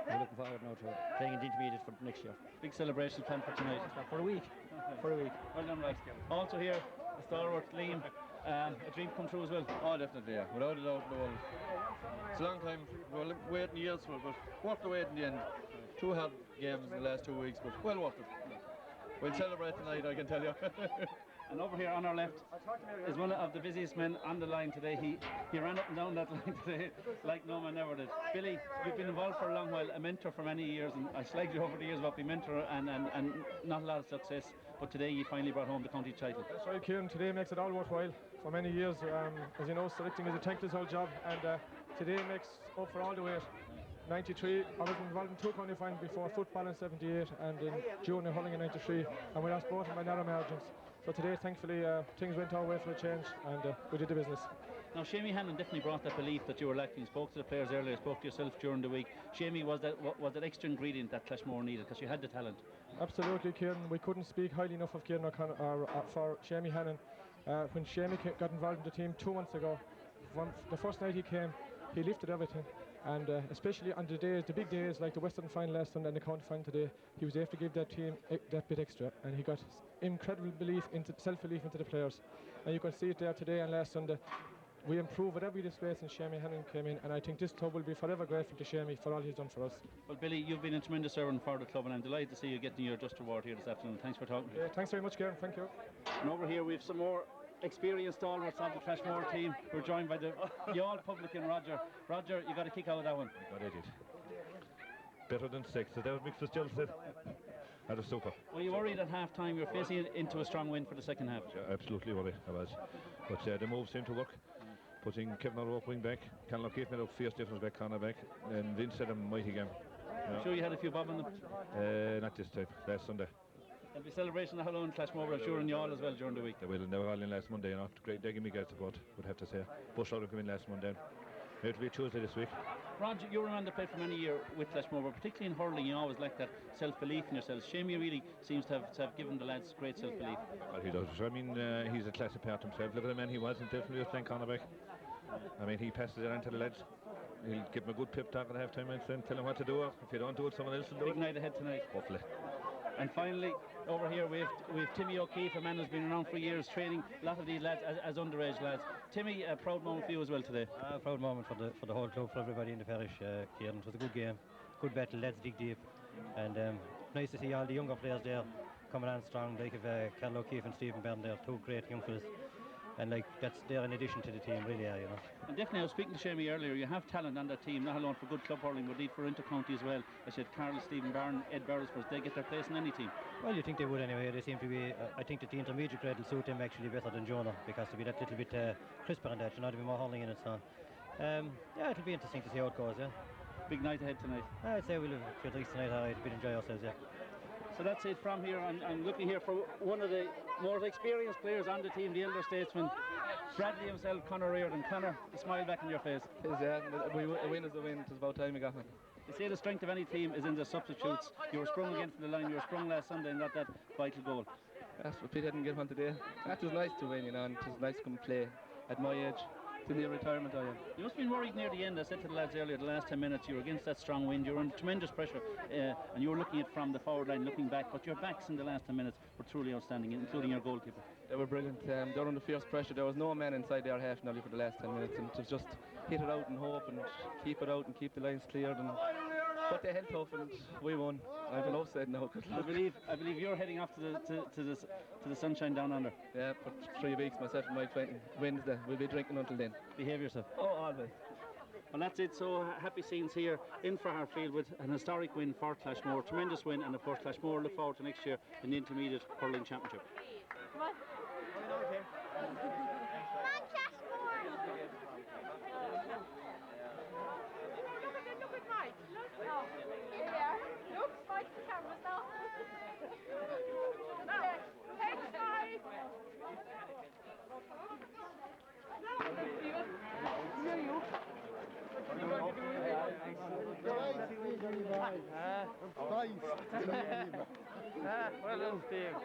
We're looking forward now to playing in the intermediate for next year. Big celebration planned for tonight. For a week. Well done, right. Also here, the stalwart Liam. A dream come true as well. Oh, definitely, yeah. Without a doubt in the world. It's a long time. We're waiting years for it, but worth the wait in the end. 2 hard games in the last 2 weeks, but well worth it. We'll celebrate tonight, I can tell you. And over here on our left is one of the busiest men on the line today. He ran up and down that line today like no man ever did. Billy, you've been involved for a long while, a mentor for many years, and I slagged you over the years about being mentor and not a lot of success. But today you finally brought home the county title. That's right, Kieran. Today makes it all worthwhile. For many years, as you know, selecting is a thankless old job, and today makes up for all the wait. 93, I was involved in 2 county finals before, football in 78 and in junior hurling in 93, and we lost both by narrow margins. So today, thankfully, things went our way for a change, and we did the business. Now, Shamey Hannon definitely brought that belief that you were lacking. You spoke to the players earlier, spoke to yourself during the week. Shamey was that extra ingredient that Clashmore needed, because you had the talent. Absolutely, Kieran. We couldn't speak highly enough of Kieran for Shamey Hannon. When Shamey got involved in the team 2 months ago, from the first night he came, he lifted everything. And especially on the days, the big days like the Western final last Sunday and the county final today, he was able to give that team that bit extra, and he got incredible self-belief into the players. And you can see it there today and last Sunday. We improved whatever we disgraced since Shamey Hannon came in, and I think this club will be forever grateful to Shamey for all he's done for us. Well, Billy, you've been a tremendous servant for the club, and I'm delighted to see you getting your just reward here this afternoon. Thanks for talking. Yeah, thanks very much, Kieran. Thank you. And over here we have some more experienced stalwarts on the Clashmore team. We're joined by the all-publican Roger. Roger, you got a kick out of that one. God, I did. Better than 6, as David Mixus just said. That was super. Were you worried at half time? You're facing into a strong win for the second half. Yeah, absolutely worried, I was. But the move seemed to work. Putting Kevin O'Rourke wing back, Conor O'Keefe made up fierce difference back, corner back, and Vince had a mighty game. I'm sure you had a few bob on them? Not this time, last Sunday. There'll be celebration of Halloween Clashmore, I'm sure, in y'all as well during the week. They were all in last Monday, you know. Great, they gave me great support, would have to say. Bush Road come in last Monday. It'll be Tuesday this week. Roger, you were on the play for many years with Clashmore, but particularly in hurling, you always like that self-belief in yourselves. Shamey really seems to have given the lads great self-belief. Well, he does. I mean, he's a class apart himself. Look at the man he was, and definitely was playing cornerback. I mean, he passes it on to the lads. He'll give them a good pep talk at half time and tell them what to do. If you don't do it, someone else will do it. Big night ahead tonight. Hopefully. And finally, over here we have Timmy O'Keefe, a man who's been around for years, training a lot of these lads as underage lads. Timmy, a proud moment for you as well today. A proud moment for the whole club, for everybody in the parish, Kieran. It was a good game, good battle, lads dig deep, and nice to see all the younger players there coming on strong, like Carl O'Keefe and Stephen Byrne there, 2 great young fellas. And that's there in addition to the team, really, you know. And definitely, I was speaking to Shamey earlier, you have talent on that team, not alone for good club hurling, but indeed for inter-county as well. I said Carl, Stephen Byrne, Ed Beresford, they get their place in any team. Well, you think they would anyway. They seem to be, I think that the intermediate grade will suit them actually better than Jonah, because to be that little bit crisper in that, you know, to be more hurling in it. So, yeah, it'll be interesting to see how it goes, yeah. Big night ahead tonight. I'd say we'll have a few drinks tonight, alright, we'll enjoy ourselves, yeah. So that's it from here. I'm looking here for one of the more experienced players on the team, the elder statesman, Bradley himself, Conor Reardon. Conor, the smile back on your face. A win is a win. It's about time we got one. They say the strength of any team is in the substitutes. You were sprung against the line, you were sprung last Sunday and got that vital goal. That's what Pete didn't get one today. That was nice to win, you know, and it was nice to come play at my age. To near retirement I am. You must have been worried near the end. I said to the lads earlier, the last 10 minutes, you were against that strong wind, you were under tremendous pressure, and you were looking at from the forward line, looking back, but your backs in the last 10 minutes were truly outstanding, including your goalkeeper. They were brilliant. They were under fierce pressure. There was no man inside their half nearly for the last 10 minutes, and it was just hit it out and hope and keep it out and keep the lines cleared. But they held tough and we won. I've enough said now. I believe you're heading off to the sunshine down under. Yeah, for 3 weeks, myself and my 20 Wednesday. We'll be drinking until then. Behave yourself. Oh, always. Well, that's it. So happy scenes here in Fairfield with an historic win for Clashmore. Tremendous win, and of course Clashmore look forward to next year in the Intermediate Hurling Championship. Come on. Look at Mike. Look. Here. Look, Mike's the cameras now. Thanks, Mike. Well done, Steve.